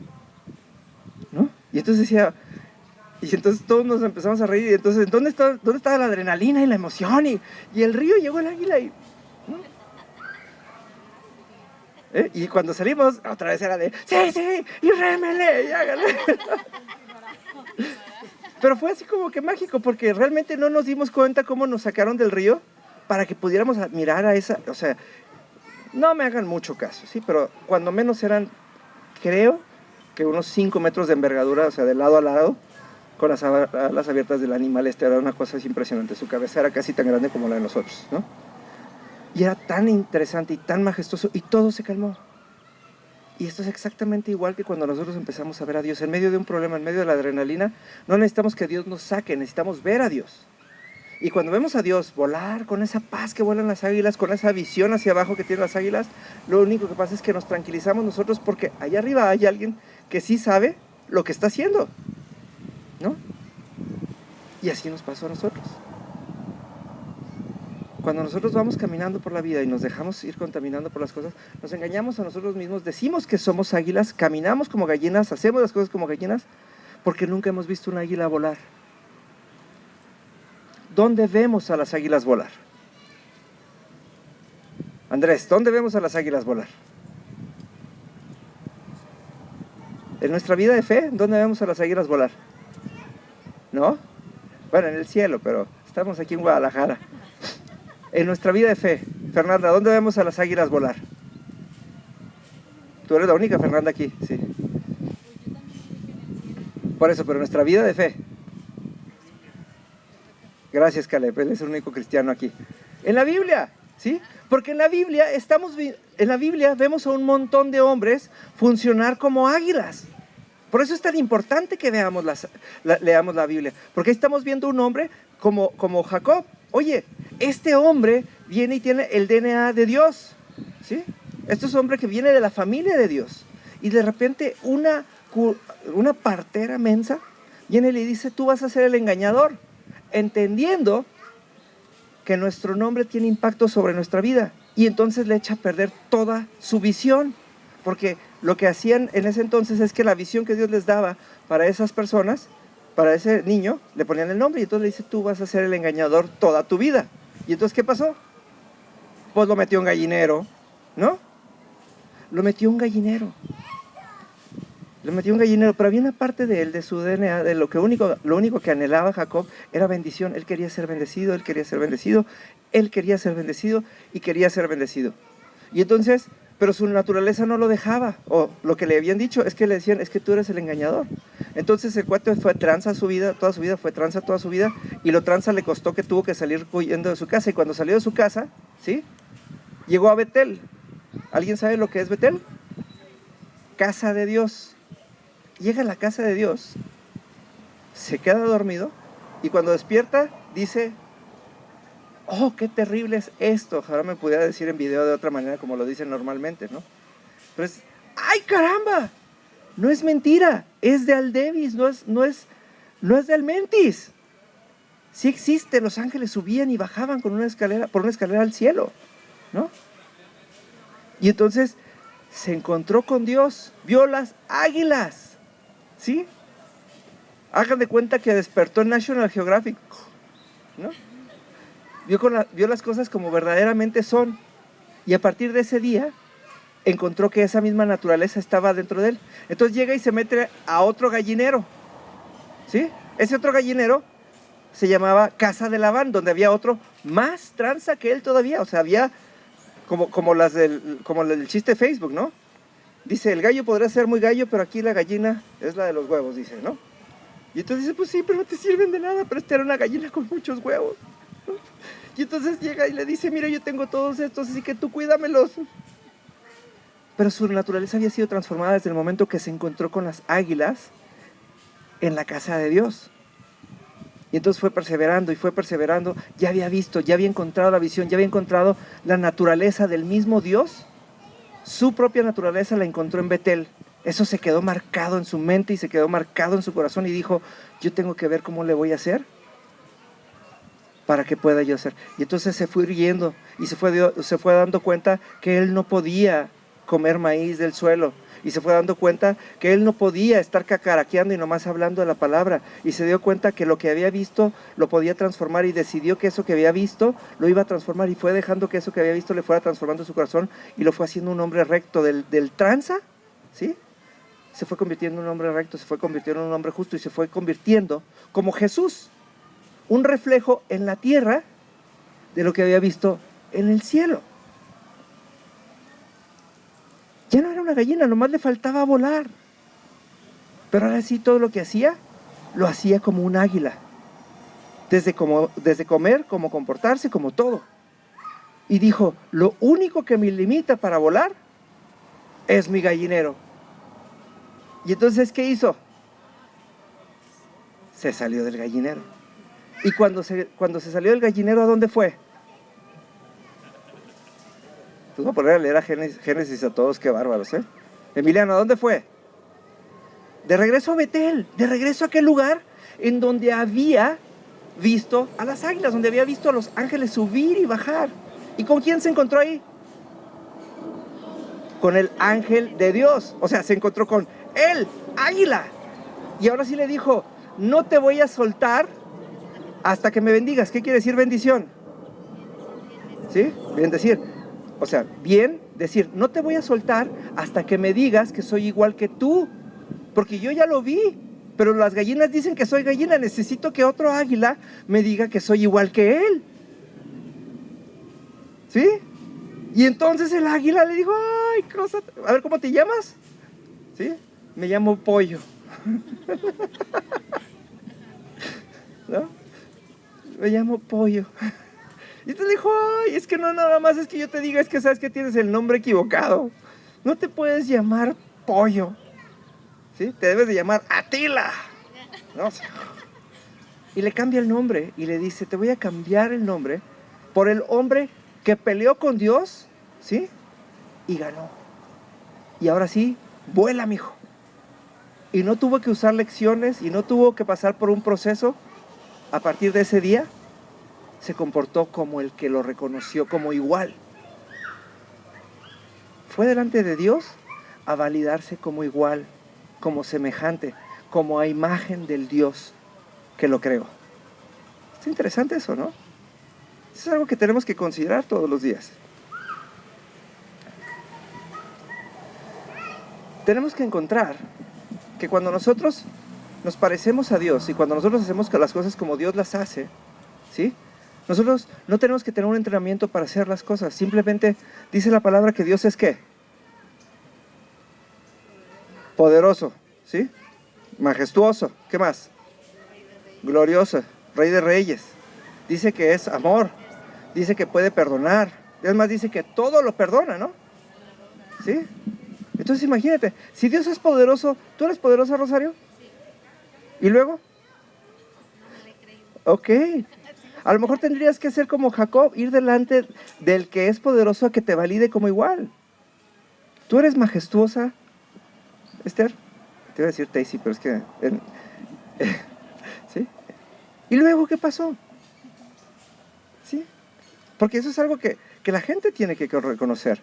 ¿no? Y entonces todos nos empezamos a reír y entonces, ¿dónde estaba la adrenalina y la emoción? Y el río llegó el águila y... ¿no? Y cuando salimos, otra vez era de, sí, y rémele, y hágale. Pero fue así como que mágico, porque realmente no nos dimos cuenta cómo nos sacaron del río para que pudiéramos admirar a esa, o sea, no me hagan mucho caso, ¿sí? Pero cuando menos eran, creo, que unos 5 metros de envergadura, o sea, de lado a lado, con las alas abiertas del animal, era una cosa impresionante, su cabeza era casi tan grande como la de nosotros, ¿no? Y era tan interesante y tan majestuoso, y todo se calmó. Y esto es exactamente igual que cuando nosotros empezamos a ver a Dios. En medio de un problema, en medio de la adrenalina, no necesitamos que Dios nos saque, necesitamos ver a Dios. Y cuando vemos a Dios volar con esa paz que vuelan las águilas, con esa visión hacia abajo que tienen las águilas, lo único que pasa es que nos tranquilizamos nosotros porque allá arriba hay alguien que sí sabe lo que está haciendo, ¿no? Y así nos pasó a nosotros. Cuando nosotros vamos caminando por la vida y nos dejamos ir contaminando por las cosas, nos engañamos a nosotros mismos, decimos que somos águilas, caminamos como gallinas, hacemos las cosas como gallinas, porque nunca hemos visto una águila volar. ¿Dónde vemos a las águilas volar? Andrés, ¿dónde vemos a las águilas volar? ¿En nuestra vida de fe? ¿Dónde vemos a las águilas volar? ¿No? Bueno, en el cielo, pero estamos aquí en Guadalajara. En nuestra vida de fe, Fernanda, ¿dónde vemos a las águilas volar? Tú eres la única, Fernanda, aquí, sí. Por eso, pero en nuestra vida de fe. Gracias, Caleb, él es el único cristiano aquí. En la Biblia, ¿sí? Porque en la Biblia vemos a un montón de hombres funcionar como águilas. Por eso es tan importante que leamos la Biblia. Porque ahí estamos viendo un hombre como Jacob. Oye, este hombre viene y tiene el DNA de Dios, ¿sí? Este es un hombre que viene de la familia de Dios. Y de repente una partera mensa viene y le dice, tú vas a ser el engañador, entendiendo que nuestro nombre tiene impacto sobre nuestra vida. Y entonces le echa a perder toda su visión. Porque lo que hacían en ese entonces es que la visión que Dios les daba para esas personas, para ese niño, le ponían el nombre y entonces le dice, tú vas a ser el engañador toda tu vida. Y entonces, ¿qué pasó? Pues lo metió en gallinero, ¿no? Lo metió en gallinero. Lo metió en un gallinero, pero había una parte de él, de su DNA, de lo único que anhelaba Jacob era bendición. Él quería ser bendecido, él quería ser bendecido, él quería ser bendecido y quería ser bendecido. Y entonces, pero su naturaleza no lo dejaba, o lo que le habían dicho es que le decían, es que tú eres el engañador. Entonces el cuate fue tranza su vida, toda su vida, fue tranza toda su vida, y lo tranza le costó que tuvo que salir huyendo de su casa, y cuando salió de su casa, ¿sí? Llegó a Betel. ¿Alguien sabe lo que es Betel? Casa de Dios. Llega a la casa de Dios, se queda dormido y cuando despierta dice, oh, qué terrible es esto. Ojalá me pudiera decir en video de otra manera como lo dicen normalmente, ¿no? Pero es, ¡ay, caramba! No es mentira, es de Aldevis, no es de Almentis. Sí existe, los ángeles subían y bajaban por una escalera al cielo, ¿no? Y entonces se encontró con Dios, vio las águilas, ¿sí? Hagan de cuenta que despertó en National Geographic, ¿no? Vio las cosas como verdaderamente son. Y a partir de ese día, encontró que esa misma naturaleza estaba dentro de él. Entonces llega y se mete a otro gallinero, ¿sí? Ese otro gallinero se llamaba Casa de Labán, donde había otro más tranza que él todavía. O sea, había como el chiste de Facebook, ¿no? Dice, el gallo podrá ser muy gallo, pero aquí la gallina es la de los huevos, dice, ¿no? Y entonces dice, pues sí, pero no te sirven de nada, pero esta era una gallina con muchos huevos, ¿no? Y entonces llega y le dice, mira, yo tengo todos estos, así que tú cuídamelos. Pero su naturaleza había sido transformada desde el momento que se encontró con las águilas en la casa de Dios. Y entonces fue perseverando y fue perseverando, ya había visto, ya había encontrado la visión, ya había encontrado la naturaleza del mismo Dios. Su propia naturaleza la encontró en Betel. Eso se quedó marcado en su mente y se quedó marcado en su corazón y dijo, yo tengo que ver cómo le voy a hacer para que pueda yo hacer. Y entonces se fue yendo y se fue dando cuenta que él no podía comer maíz del suelo. Y se fue dando cuenta que él no podía estar cacaraqueando y nomás hablando de la palabra. Y se dio cuenta que lo que había visto lo podía transformar y decidió que eso que había visto lo iba a transformar. Y fue dejando que eso que había visto le fuera transformando su corazón y lo fue haciendo un hombre recto del tranza, ¿sí? Se fue convirtiendo en un hombre recto, se fue convirtiendo en un hombre justo y se fue convirtiendo como Jesús, un reflejo en la tierra de lo que había visto en el cielo. Ya no era una gallina, nomás le faltaba volar. Pero ahora sí, todo lo que hacía, lo hacía como un águila. Desde comer, como comportarse, como todo. Y dijo, lo único que me limita para volar es mi gallinero. Y entonces, ¿qué hizo? Se salió del gallinero. Y cuando se salió del gallinero, ¿a dónde fue? Pues voy a poner a leer a Génesis a todos, qué bárbaros, ¿eh? Emiliano, ¿a dónde fue? De regreso a Betel, de regreso a aquel lugar en donde había visto a las águilas, donde había visto a los ángeles subir y bajar. ¿Y con quién se encontró ahí? Con el ángel de Dios. O sea, se encontró con el águila. Y ahora sí le dijo, no te voy a soltar hasta que me bendigas. ¿Qué quiere decir bendición? ¿Sí? Bendecir. O sea, bien decir, no te voy a soltar hasta que me digas que soy igual que tú, porque yo ya lo vi, pero las gallinas dicen que soy gallina, necesito que otro águila me diga que soy igual que él. ¿Sí? Y entonces el águila le dijo, ay, cosa, a ver, ¿cómo te llamas? ¿Sí? Me llamo Pollo. ¿No? Me llamo Pollo. Y te dijo, ay, es que no nada más es que yo te diga, es que sabes que tienes el nombre equivocado. No te puedes llamar Pollo, ¿sí? Te debes de llamar Atila, ¿no? Y le cambia el nombre y le dice, te voy a cambiar el nombre por el hombre que peleó con Dios, ¿sí? Y ganó. Y ahora sí, vuela, mijo. Y no tuvo que usar lecciones y no tuvo que pasar por un proceso. A partir de ese día, se comportó como el que lo reconoció como igual. Fue delante de Dios a validarse como igual, como semejante, como a imagen del Dios que lo creó. Es interesante eso, ¿no? Es algo que tenemos que considerar todos los días. Tenemos que encontrar que cuando nosotros nos parecemos a Dios y cuando nosotros hacemos las cosas como Dios las hace, ¿sí? Nosotros no tenemos que tener un entrenamiento para hacer las cosas. Simplemente dice la palabra que Dios es ¿qué? Poderoso, ¿sí? Majestuoso, ¿qué más? Glorioso, Rey de Reyes. Dice que es amor, dice que puede perdonar. Es más, dice que todo lo perdona, ¿no? ¿Sí? Entonces imagínate, si Dios es poderoso, ¿tú eres poderosa, Rosario? ¿Y luego? Ok. A lo mejor tendrías que ser como Jacob, ir delante del que es poderoso a que te valide como igual. ¿Tú eres majestuosa, Esther? Te iba a decir Tacy, pero es que... ¿sí? ¿Y luego qué pasó? ¿Sí? Porque eso es algo que la gente tiene que reconocer.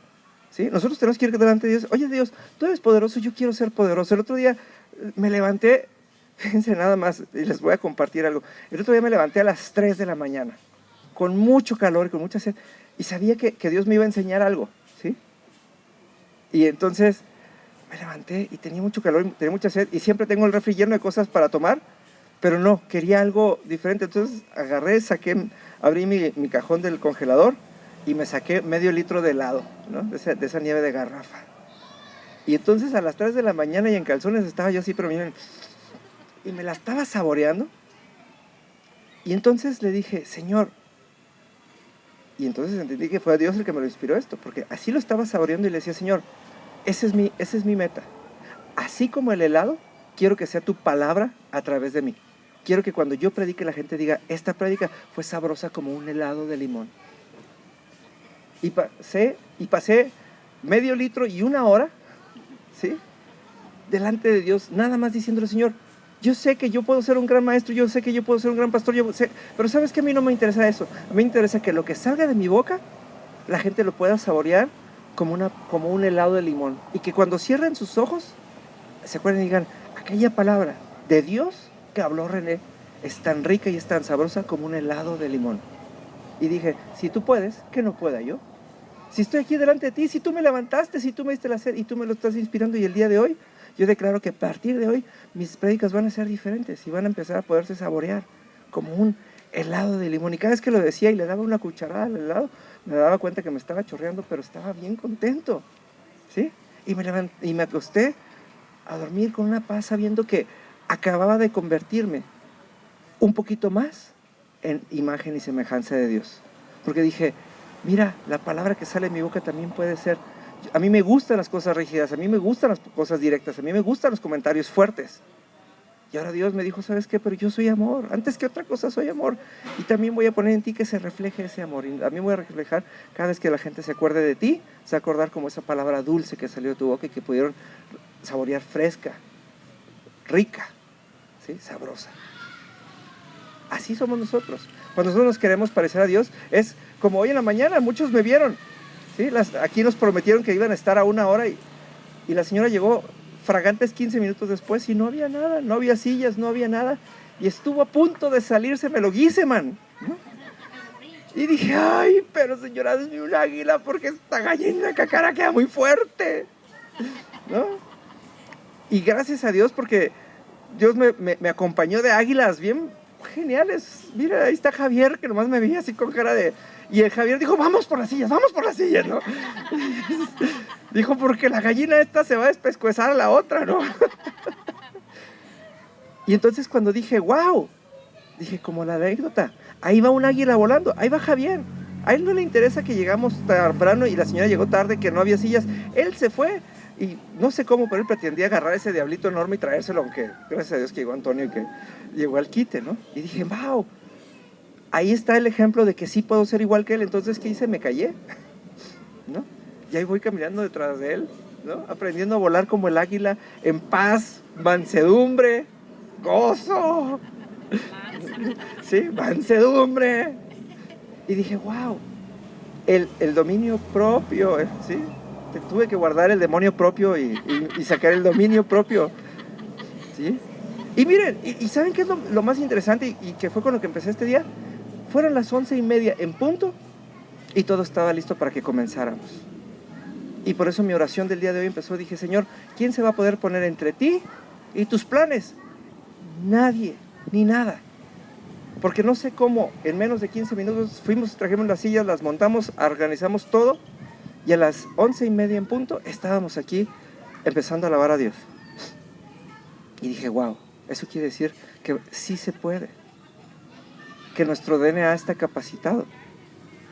¿Sí? Nosotros tenemos que ir delante de Dios. Oye, Dios, tú eres poderoso, yo quiero ser poderoso. El otro día me levanté, fíjense nada más, y les voy a compartir algo. El otro día me levanté a las 3 de la mañana, con mucho calor, con mucha sed, y sabía que Dios me iba a enseñar algo, ¿sí? Y entonces me levanté y tenía mucho calor, tenía mucha sed, y siempre tengo el refri lleno de cosas para tomar, pero no, quería algo diferente. Entonces agarré, abrí mi cajón del congelador y me saqué medio litro de helado, ¿no? de esa nieve de garrafa. Y entonces a las 3 de la mañana y en calzones estaba yo así, pero miren, y me la estaba saboreando. Y entonces le dije, Señor, y entonces entendí que fue Dios el que me lo inspiró esto, porque así lo estaba saboreando y le decía, Señor, esa es mi meta. Así como el helado, quiero que sea tu palabra a través de mí. Quiero que cuando yo predique la gente diga, esta prédica fue sabrosa como un helado de limón. Y pasé medio litro y una hora, ¿sí? Delante de Dios, nada más diciéndole, Señor, yo sé que yo puedo ser un gran maestro, yo sé que yo puedo ser un gran pastor, yo sé, pero ¿sabes qué? A mí no me interesa eso. A mí me interesa que lo que salga de mi boca, la gente lo pueda saborear como un helado de limón. Y que cuando cierren sus ojos, se acuerden y digan, aquella palabra de Dios que habló René es tan rica y es tan sabrosa como un helado de limón. Y dije, si tú puedes, ¿qué no pueda yo? Si estoy aquí delante de ti, si tú me levantaste, si tú me diste la sed y tú me lo estás inspirando, y el día de hoy, yo declaro que a partir de hoy mis prédicas van a ser diferentes y van a empezar a poderse saborear como un helado de limón. Y cada vez que lo decía y le daba una cucharada al helado, me daba cuenta que me estaba chorreando, pero estaba bien contento, ¿sí? Y me acosté a dormir con una paz sabiendo que acababa de convertirme un poquito más en imagen y semejanza de Dios. Porque dije, mira, la palabra que sale de mi boca también puede ser... A mí me gustan las cosas rígidas, a mí me gustan las cosas directas, a mí me gustan los comentarios fuertes. Y ahora Dios me dijo, ¿sabes qué? Pero yo soy amor, antes que otra cosa soy amor. Y también voy a poner en ti que se refleje ese amor. Y a mí voy a reflejar cada vez que la gente se acuerde de ti, se va a acordar como esa palabra dulce que salió de tu boca y que pudieron saborear fresca, rica, ¿sí? Sabrosa. Así somos nosotros. Cuando nosotros nos queremos parecer a Dios, es como hoy en la mañana, muchos me vieron, ¿sí? Aquí nos prometieron que iban a estar a 1 hora y la señora llegó fragantes 15 minutos después y no había nada, no había sillas, no había nada. Y estuvo a punto de salirse Meloguiseman, ¿no? Y dije, ay, pero señora, es un águila porque esta gallina cacara queda muy fuerte, ¿no? Y gracias a Dios porque Dios me acompañó de águilas bien geniales. Mira, ahí está Javier, que nomás me veía así con cara de... Y el Javier dijo, vamos por las sillas, ¿no? Dijo, porque la gallina esta se va a despescuezar a la otra, ¿no? Y entonces cuando dije, wow, dije, como la anécdota, ahí va un águila volando, ahí va Javier. A él no le interesa que llegamos temprano y la señora llegó tarde, que no había sillas. Él se fue y no sé cómo, pero él pretendía agarrar ese diablito enorme y traérselo, aunque gracias a Dios que llegó Antonio y que llegó al quite, ¿no? Y dije, wow, ahí está el ejemplo de que sí puedo ser igual que él. Entonces, ¿qué hice? Me callé, ¿no? Y ahí voy caminando detrás de él, ¿no? Aprendiendo a volar como el águila, en paz, mansedumbre, gozo, ¿sí? Mansedumbre. Y dije, wow, el dominio propio, ¿sí? tuve que guardar el demonio propio y sacar el dominio propio, ¿sí? Y miren, y ¿saben qué es lo más interesante y que fue con lo que empecé este día? Fueron las 11:30 en punto y todo estaba listo para que comenzáramos. Y por eso mi oración del día de hoy empezó, dije, Señor, ¿quién se va a poder poner entre ti y tus planes? Nadie, ni nada. Porque no sé cómo, en menos de 15 minutos fuimos, trajimos las sillas, las montamos, organizamos todo y a las 11:30 en punto estábamos aquí empezando a alabar a Dios. Y dije, wow, eso quiere decir que sí se puede, que nuestro DNA está capacitado.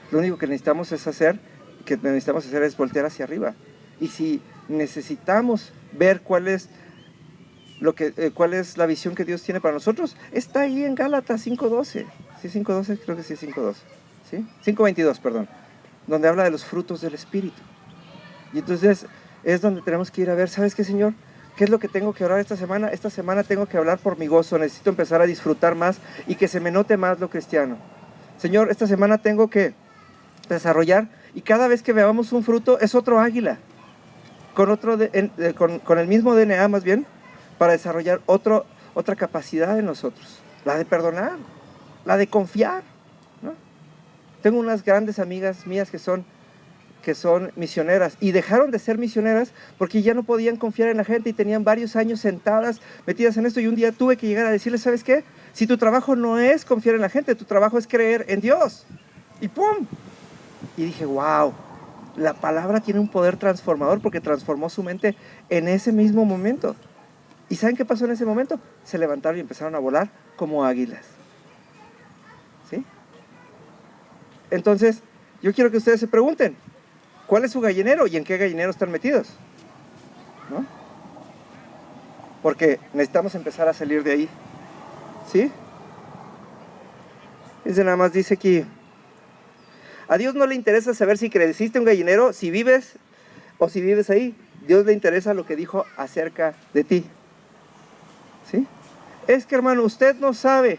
Lo único que necesitamos hacer es voltear hacia arriba. Y si necesitamos ver cuál es la visión que Dios tiene para nosotros, está ahí en Gálatas 5:12. ¿Sí 5:12? Creo que sí 5:12. ¿Sí? 5:22, perdón. Donde habla de los frutos del Espíritu. Y entonces es donde tenemos que ir a ver, ¿sabes qué, Señor? ¿Qué es lo que tengo que orar esta semana? Esta semana tengo que hablar por mi gozo. Necesito empezar a disfrutar más y que se me note más lo cristiano. Señor, esta semana tengo que desarrollar, y cada vez que veamos un fruto es otro águila, con el mismo DNA más bien, para desarrollar otra capacidad en nosotros, la de perdonar, la de confiar, ¿no? Tengo unas grandes amigas mías que son misioneras y dejaron de ser misioneras porque ya no podían confiar en la gente y tenían varios años sentadas, metidas en esto, y un día tuve que llegar a decirles, ¿sabes qué? Si tu trabajo no es confiar en la gente, tu trabajo es creer en Dios. Y ¡pum! Y dije, wow, la palabra tiene un poder transformador porque transformó su mente en ese mismo momento. ¿Y saben qué pasó en ese momento? Se levantaron y empezaron a volar como águilas. ¿Sí? Entonces, yo quiero que ustedes se pregunten, ¿cuál es su gallinero y en qué gallinero están metidos? ¿No? Porque necesitamos empezar a salir de ahí. ¿Sí? Nada más dice aquí, a Dios no le interesa saber si creciste un gallinero, si vives o si vives ahí. Dios le interesa lo que dijo acerca de ti. ¿Sí? Es que, hermano, usted no sabe.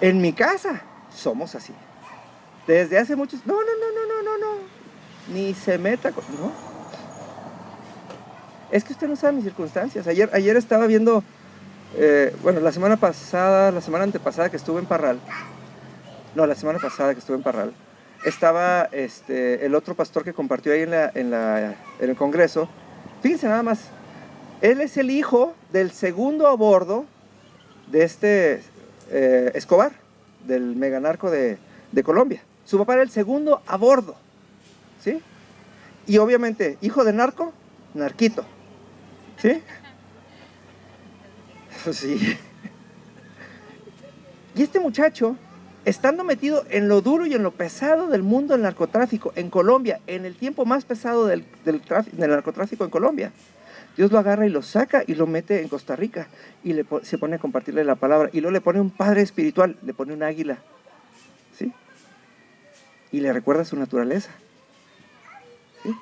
En mi casa somos así. Desde hace muchos... No. Ni se meta con... No. Es que usted no sabe mis circunstancias. Ayer estaba viendo... la semana antepasada que estuve en Parral. No, la semana pasada que estuve en Parral. Estaba el otro pastor que compartió ahí en el Congreso. Fíjense nada más. Él es el hijo del segundo a bordo de Escobar, del meganarco de Colombia. Su papá era el segundo a bordo, ¿sí? Y obviamente, hijo de narco, narquito, ¿sí? Sí. Y este muchacho, estando metido en lo duro y en lo pesado del mundo del narcotráfico en Colombia, en el tiempo más pesado del narcotráfico en Colombia, Dios lo agarra y lo saca y lo mete en Costa Rica y se pone a compartirle la palabra y luego le pone un padre espiritual, le pone un águila, ¿sí? Y le recuerda su naturaleza, ¿sí?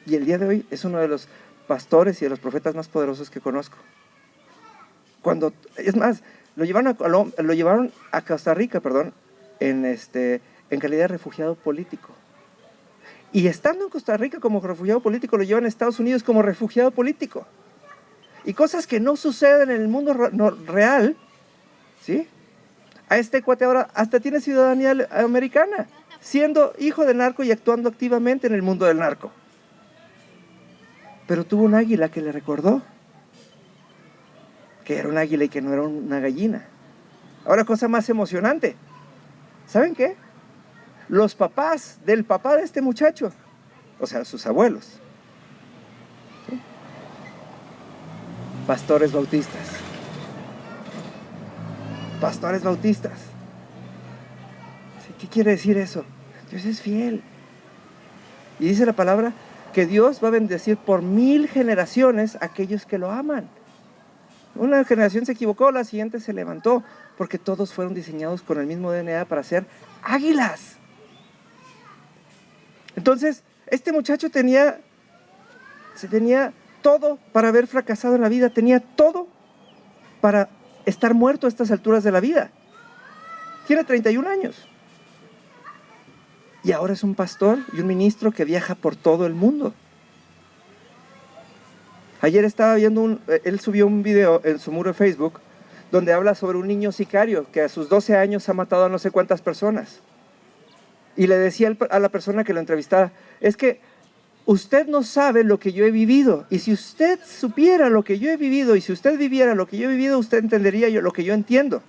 Y el día de hoy es uno de los pastores y de los profetas más poderosos que conozco. Es más, lo llevaron a Costa Rica, en calidad de refugiado político. Y estando en Costa Rica como refugiado político, lo llevan a Estados Unidos como refugiado político. Y cosas que no suceden en el mundo real, ¿sí? A este cuate ahora hasta tiene ciudadanía americana, siendo hijo de narco y actuando activamente en el mundo del narco. Pero tuvo un águila que le recordó que era un águila y que no era una gallina. Ahora, cosa más emocionante. ¿Saben qué? Los papás del papá de este muchacho, o sea, sus abuelos, ¿sí? Pastores bautistas. Pastores bautistas. ¿Sí? ¿Qué quiere decir eso? Dios es fiel. Y dice la palabra que Dios va a bendecir por 1000 generaciones a aquellos que lo aman. Una generación se equivocó, la siguiente se levantó, porque todos fueron diseñados con el mismo DNA para ser águilas. Entonces, este muchacho tenía todo para haber fracasado en la vida, tenía todo para estar muerto a estas alturas de la vida. Tiene 31 años. Y ahora es un pastor y un ministro que viaja por todo el mundo. Ayer estaba viendo él subió un video en su muro de Facebook donde habla sobre un niño sicario que a sus 12 años ha matado a no sé cuántas personas. Y le decía a la persona que lo entrevistara, es que usted no sabe lo que yo he vivido, y si usted supiera lo que yo he vivido, y si usted viviera lo que yo he vivido, usted entendería lo que yo entiendo.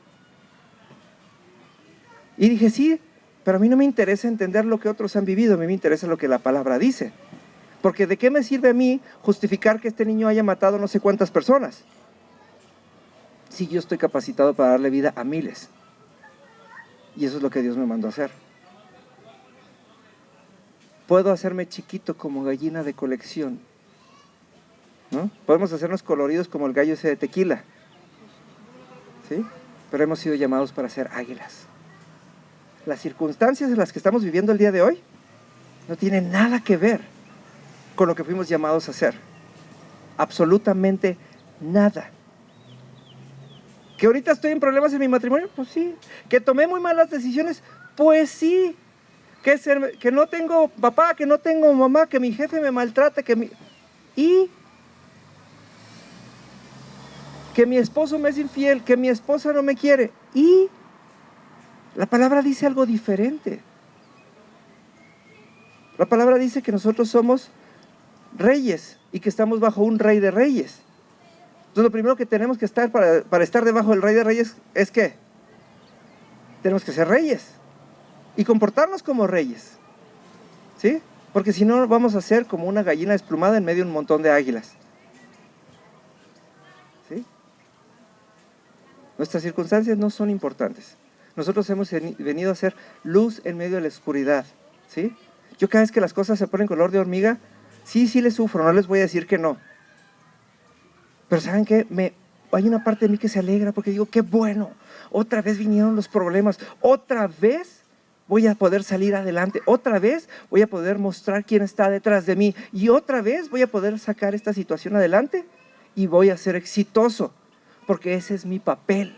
Y dije, sí, pero a mí no me interesa entender lo que otros han vivido, a mí me interesa lo que la palabra dice. Porque ¿de qué me sirve a mí justificar que este niño haya matado no sé cuántas personas? Si yo estoy capacitado para darle vida a miles. Y eso es lo que Dios me mandó a hacer. Puedo hacerme chiquito como gallina de colección, ¿no? Podemos hacernos coloridos como el gallo ese de tequila, ¿sí? Pero hemos sido llamados para ser águilas. Las circunstancias en las que estamos viviendo el día de hoy no tienen nada que ver con lo que fuimos llamados a hacer. Absolutamente nada. ¿Que ahorita estoy en problemas en mi matrimonio? Pues sí. ¿Que tomé muy malas decisiones? Pues sí. ¿Que no tengo papá, que no tengo mamá, que mi jefe me maltrata, y que mi esposo me es infiel, que mi esposa no me quiere? Y la palabra dice algo diferente. La palabra dice que nosotros somos reyes y que estamos bajo un rey de reyes. Entonces lo primero que tenemos que estar para estar debajo del rey de reyes es ¿qué? Tenemos que ser reyes y comportarnos como reyes, ¿sí? Porque si no vamos a ser como una gallina desplumada en medio de un montón de águilas, ¿sí? Nuestras circunstancias no son importantes. Nosotros hemos venido a ser luz en medio de la oscuridad, ¿sí? Yo cada vez que las cosas se ponen color de hormiga, sí les sufro, no les voy a decir que no. Pero ¿saben qué? Hay una parte de mí que se alegra porque digo, qué bueno, otra vez vinieron los problemas, otra vez voy a poder salir adelante, otra vez voy a poder mostrar quién está detrás de mí y otra vez voy a poder sacar esta situación adelante y voy a ser exitoso, porque ese es mi papel.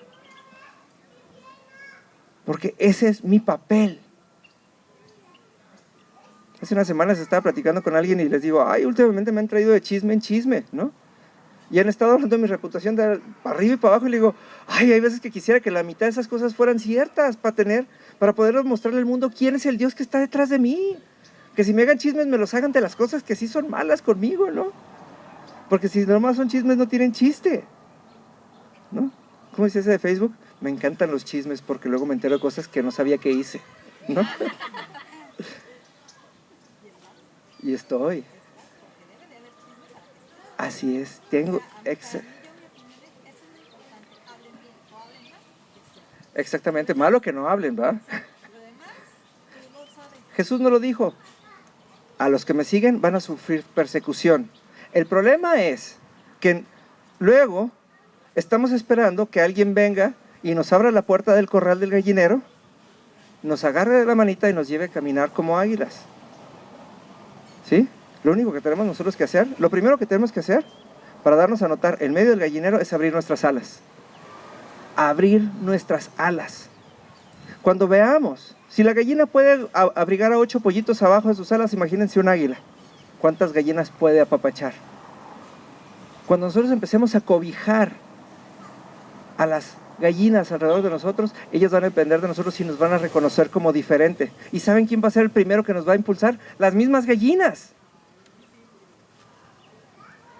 Porque ese es mi papel. Hace unas semanas estaba platicando con alguien y les digo, ay, últimamente me han traído de chisme en chisme, ¿no? Y han estado hablando de mi reputación de para arriba y para abajo y le digo, ay, hay veces que quisiera que la mitad de esas cosas fueran ciertas para poder mostrarle al mundo quién es el Dios que está detrás de mí. Que si me hagan chismes me los hagan de las cosas que sí son malas conmigo, ¿no? Porque si nomás son chismes no tienen chiste, ¿no? ¿Cómo dice ese de Facebook? Me encantan los chismes porque luego me entero de cosas que no sabía que hice, ¿no? Y estoy. Así es, exactamente, malo que no hablen, ¿verdad? Jesús no lo dijo, a los que me siguen van a sufrir persecución. El problema es que luego estamos esperando que alguien venga y nos abra la puerta del corral del gallinero, nos agarre de la manita y nos lleve a caminar como águilas. ¿Sí? Lo único que tenemos nosotros que hacer, lo primero que tenemos que hacer para darnos a notar en medio del gallinero es abrir nuestras alas. Abrir nuestras alas. Cuando veamos, si la gallina puede abrigar a 8 pollitos abajo de sus alas, imagínense un águila. ¿Cuántas gallinas puede apapachar? Cuando nosotros empecemos a cobijar a las gallinas alrededor de nosotros, ellas van a depender de nosotros y nos van a reconocer como diferente. ¿Y saben quién va a ser el primero que nos va a impulsar? Las mismas gallinas.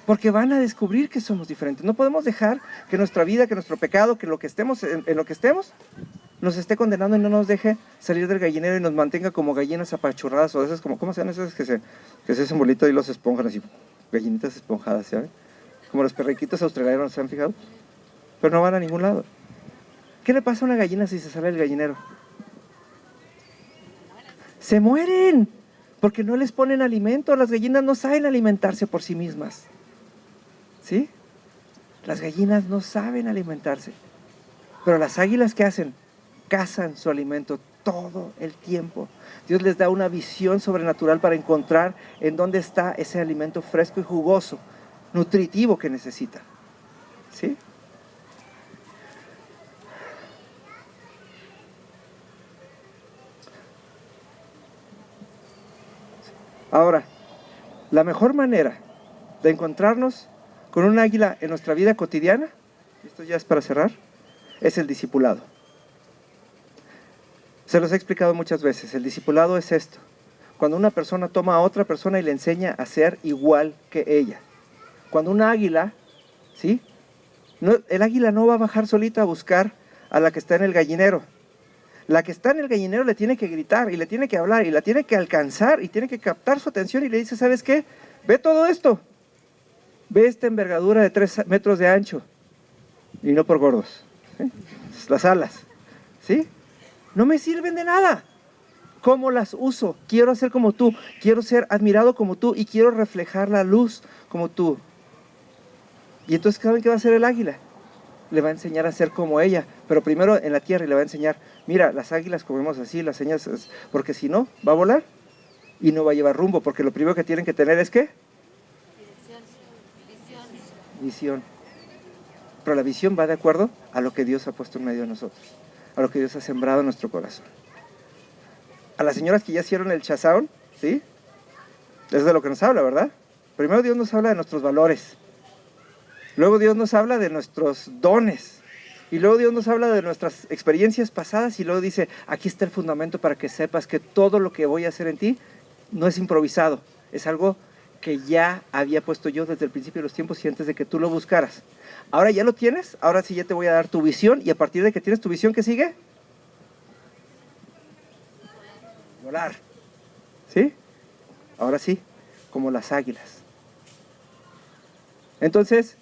Porque van a descubrir que somos diferentes. No podemos dejar que nuestra vida, que nuestro pecado, que lo que estemos, en lo que estemos, nos esté condenando y no nos deje salir del gallinero y nos mantenga como gallinas apachurradas o esas como, ¿cómo se llaman esas que se hacen bolita y los esponjan así? Gallinitas esponjadas, ¿saben? Como los perriquitos australianos, ¿se han fijado? Pero no van a ningún lado. ¿Qué le pasa a una gallina si se sale del gallinero? Se mueren, porque no les ponen alimento. Las gallinas no saben alimentarse por sí mismas. ¿Sí? Las gallinas no saben alimentarse. Pero las águilas, ¿qué hacen? Cazan su alimento todo el tiempo. Dios les da una visión sobrenatural para encontrar en dónde está ese alimento fresco y jugoso, nutritivo que necesitan. ¿Sí? Ahora, la mejor manera de encontrarnos con un águila en nuestra vida cotidiana, esto ya es para cerrar, es el discipulado. Se los he explicado muchas veces, el discipulado es esto: cuando una persona toma a otra persona y le enseña a ser igual que ella. Cuando un águila, ¿sí? No, el águila no va a bajar solita a buscar a la que está en el gallinero. La que está en el gallinero le tiene que gritar y le tiene que hablar y la tiene que alcanzar y tiene que captar su atención y le dice, ¿sabes qué? Ve todo esto. Ve esta envergadura de 3 metros de ancho. Y no por gordos, ¿sí? Las alas, ¿sí? No me sirven de nada. ¿Cómo las uso? Quiero ser como tú, quiero ser admirado como tú y quiero reflejar la luz como tú. Y entonces, ¿saben qué va a hacer el águila? Le va a enseñar a ser como ella, pero primero en la tierra, y le va a enseñar, mira, las águilas comemos así, las señas, porque si no, va a volar y no va a llevar rumbo, porque lo primero que tienen que tener es ¿qué? Visión. Pero la visión va de acuerdo a lo que Dios ha puesto en medio de nosotros, a lo que Dios ha sembrado en nuestro corazón. A las señoras que ya hicieron el chazaón, ¿sí? Es de lo que nos habla, ¿verdad? Primero Dios nos habla de nuestros valores. Luego Dios nos habla de nuestros dones. Y luego Dios nos habla de nuestras experiencias pasadas y luego dice, aquí está el fundamento para que sepas que todo lo que voy a hacer en ti no es improvisado. Es algo que ya había puesto yo desde el principio de los tiempos y antes de que tú lo buscaras. Ahora ya lo tienes, ahora sí ya te voy a dar tu visión y a partir de que tienes tu visión, ¿qué sigue? Volar. ¿Sí? Ahora sí, como las águilas. Entonces,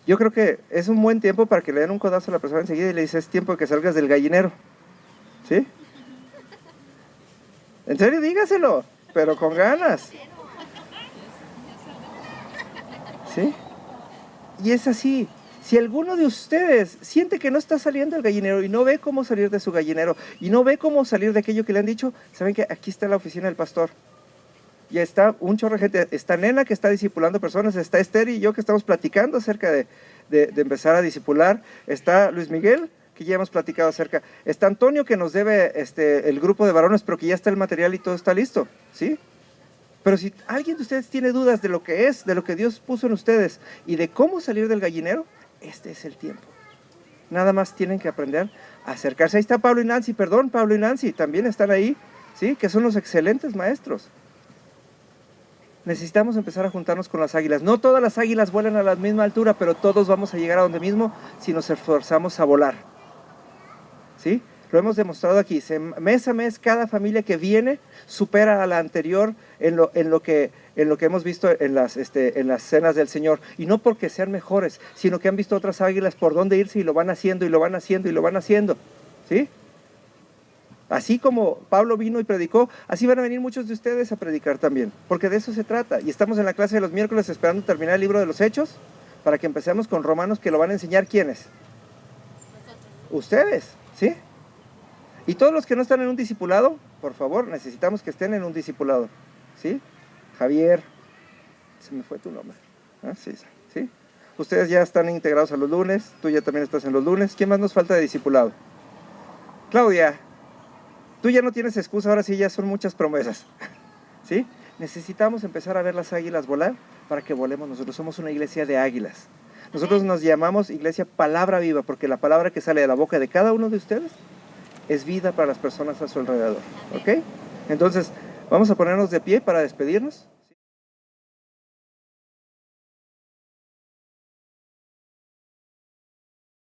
yo creo que es un buen tiempo para que le den un codazo a la persona enseguida y le dices, es tiempo de que salgas del gallinero. ¿Sí? En serio, dígaselo, pero con ganas. ¿Sí? Y es así. Si alguno de ustedes siente que no está saliendo del gallinero y no ve cómo salir de su gallinero y no ve cómo salir de aquello que le han dicho, saben que aquí está la oficina del pastor. Ya está un chorro de gente, está Nena que está discipulando personas, está Esther y yo que estamos platicando acerca de empezar a discipular, está Luis Miguel que ya hemos platicado acerca, está Antonio que nos debe el grupo de varones pero que ya está el material y todo está listo, ¿sí? Pero si alguien de ustedes tiene dudas de lo que es, de lo que Dios puso en ustedes y de cómo salir del gallinero, este es el tiempo. Nada más tienen que aprender a acercarse. Ahí está Pablo y Nancy, perdón, Pablo y Nancy también están ahí, ¿sí? Que son los excelentes maestros. Necesitamos empezar a juntarnos con las águilas. No todas las águilas vuelan a la misma altura, pero todos vamos a llegar a donde mismo si nos esforzamos a volar. ¿Sí? Lo hemos demostrado aquí. Mes a mes, cada familia que viene supera a la anterior en lo que hemos visto en las cenas del Señor. Y no porque sean mejores, sino que han visto otras águilas por dónde irse y lo van haciendo, y lo van haciendo, y lo van haciendo. ¿Sí? Así como Pablo vino y predicó, así van a venir muchos de ustedes a predicar también, porque de eso se trata. Y estamos en la clase de los miércoles esperando terminar el libro de los Hechos, para que empecemos con Romanos, que lo van a enseñar ¿quiénes? Ustedes, ¿sí? Y todos los que no están en un discipulado, por favor, necesitamos que estén en un discipulado, ¿sí? Javier, se me fue tu nombre, ¿ah? Sí, ¿sí? Ustedes ya están integrados a los lunes, tú ya también estás en los lunes. ¿Quién más nos falta de discipulado? Claudia. Tú ya no tienes excusa, ahora sí ya son muchas promesas, ¿sí? Necesitamos empezar a ver las águilas volar para que volemos. Nosotros somos una iglesia de águilas. Nosotros nos llamamos iglesia palabra viva, porque la palabra que sale de la boca de cada uno de ustedes es vida para las personas a su alrededor, ¿ok? Entonces, vamos a ponernos de pie para despedirnos.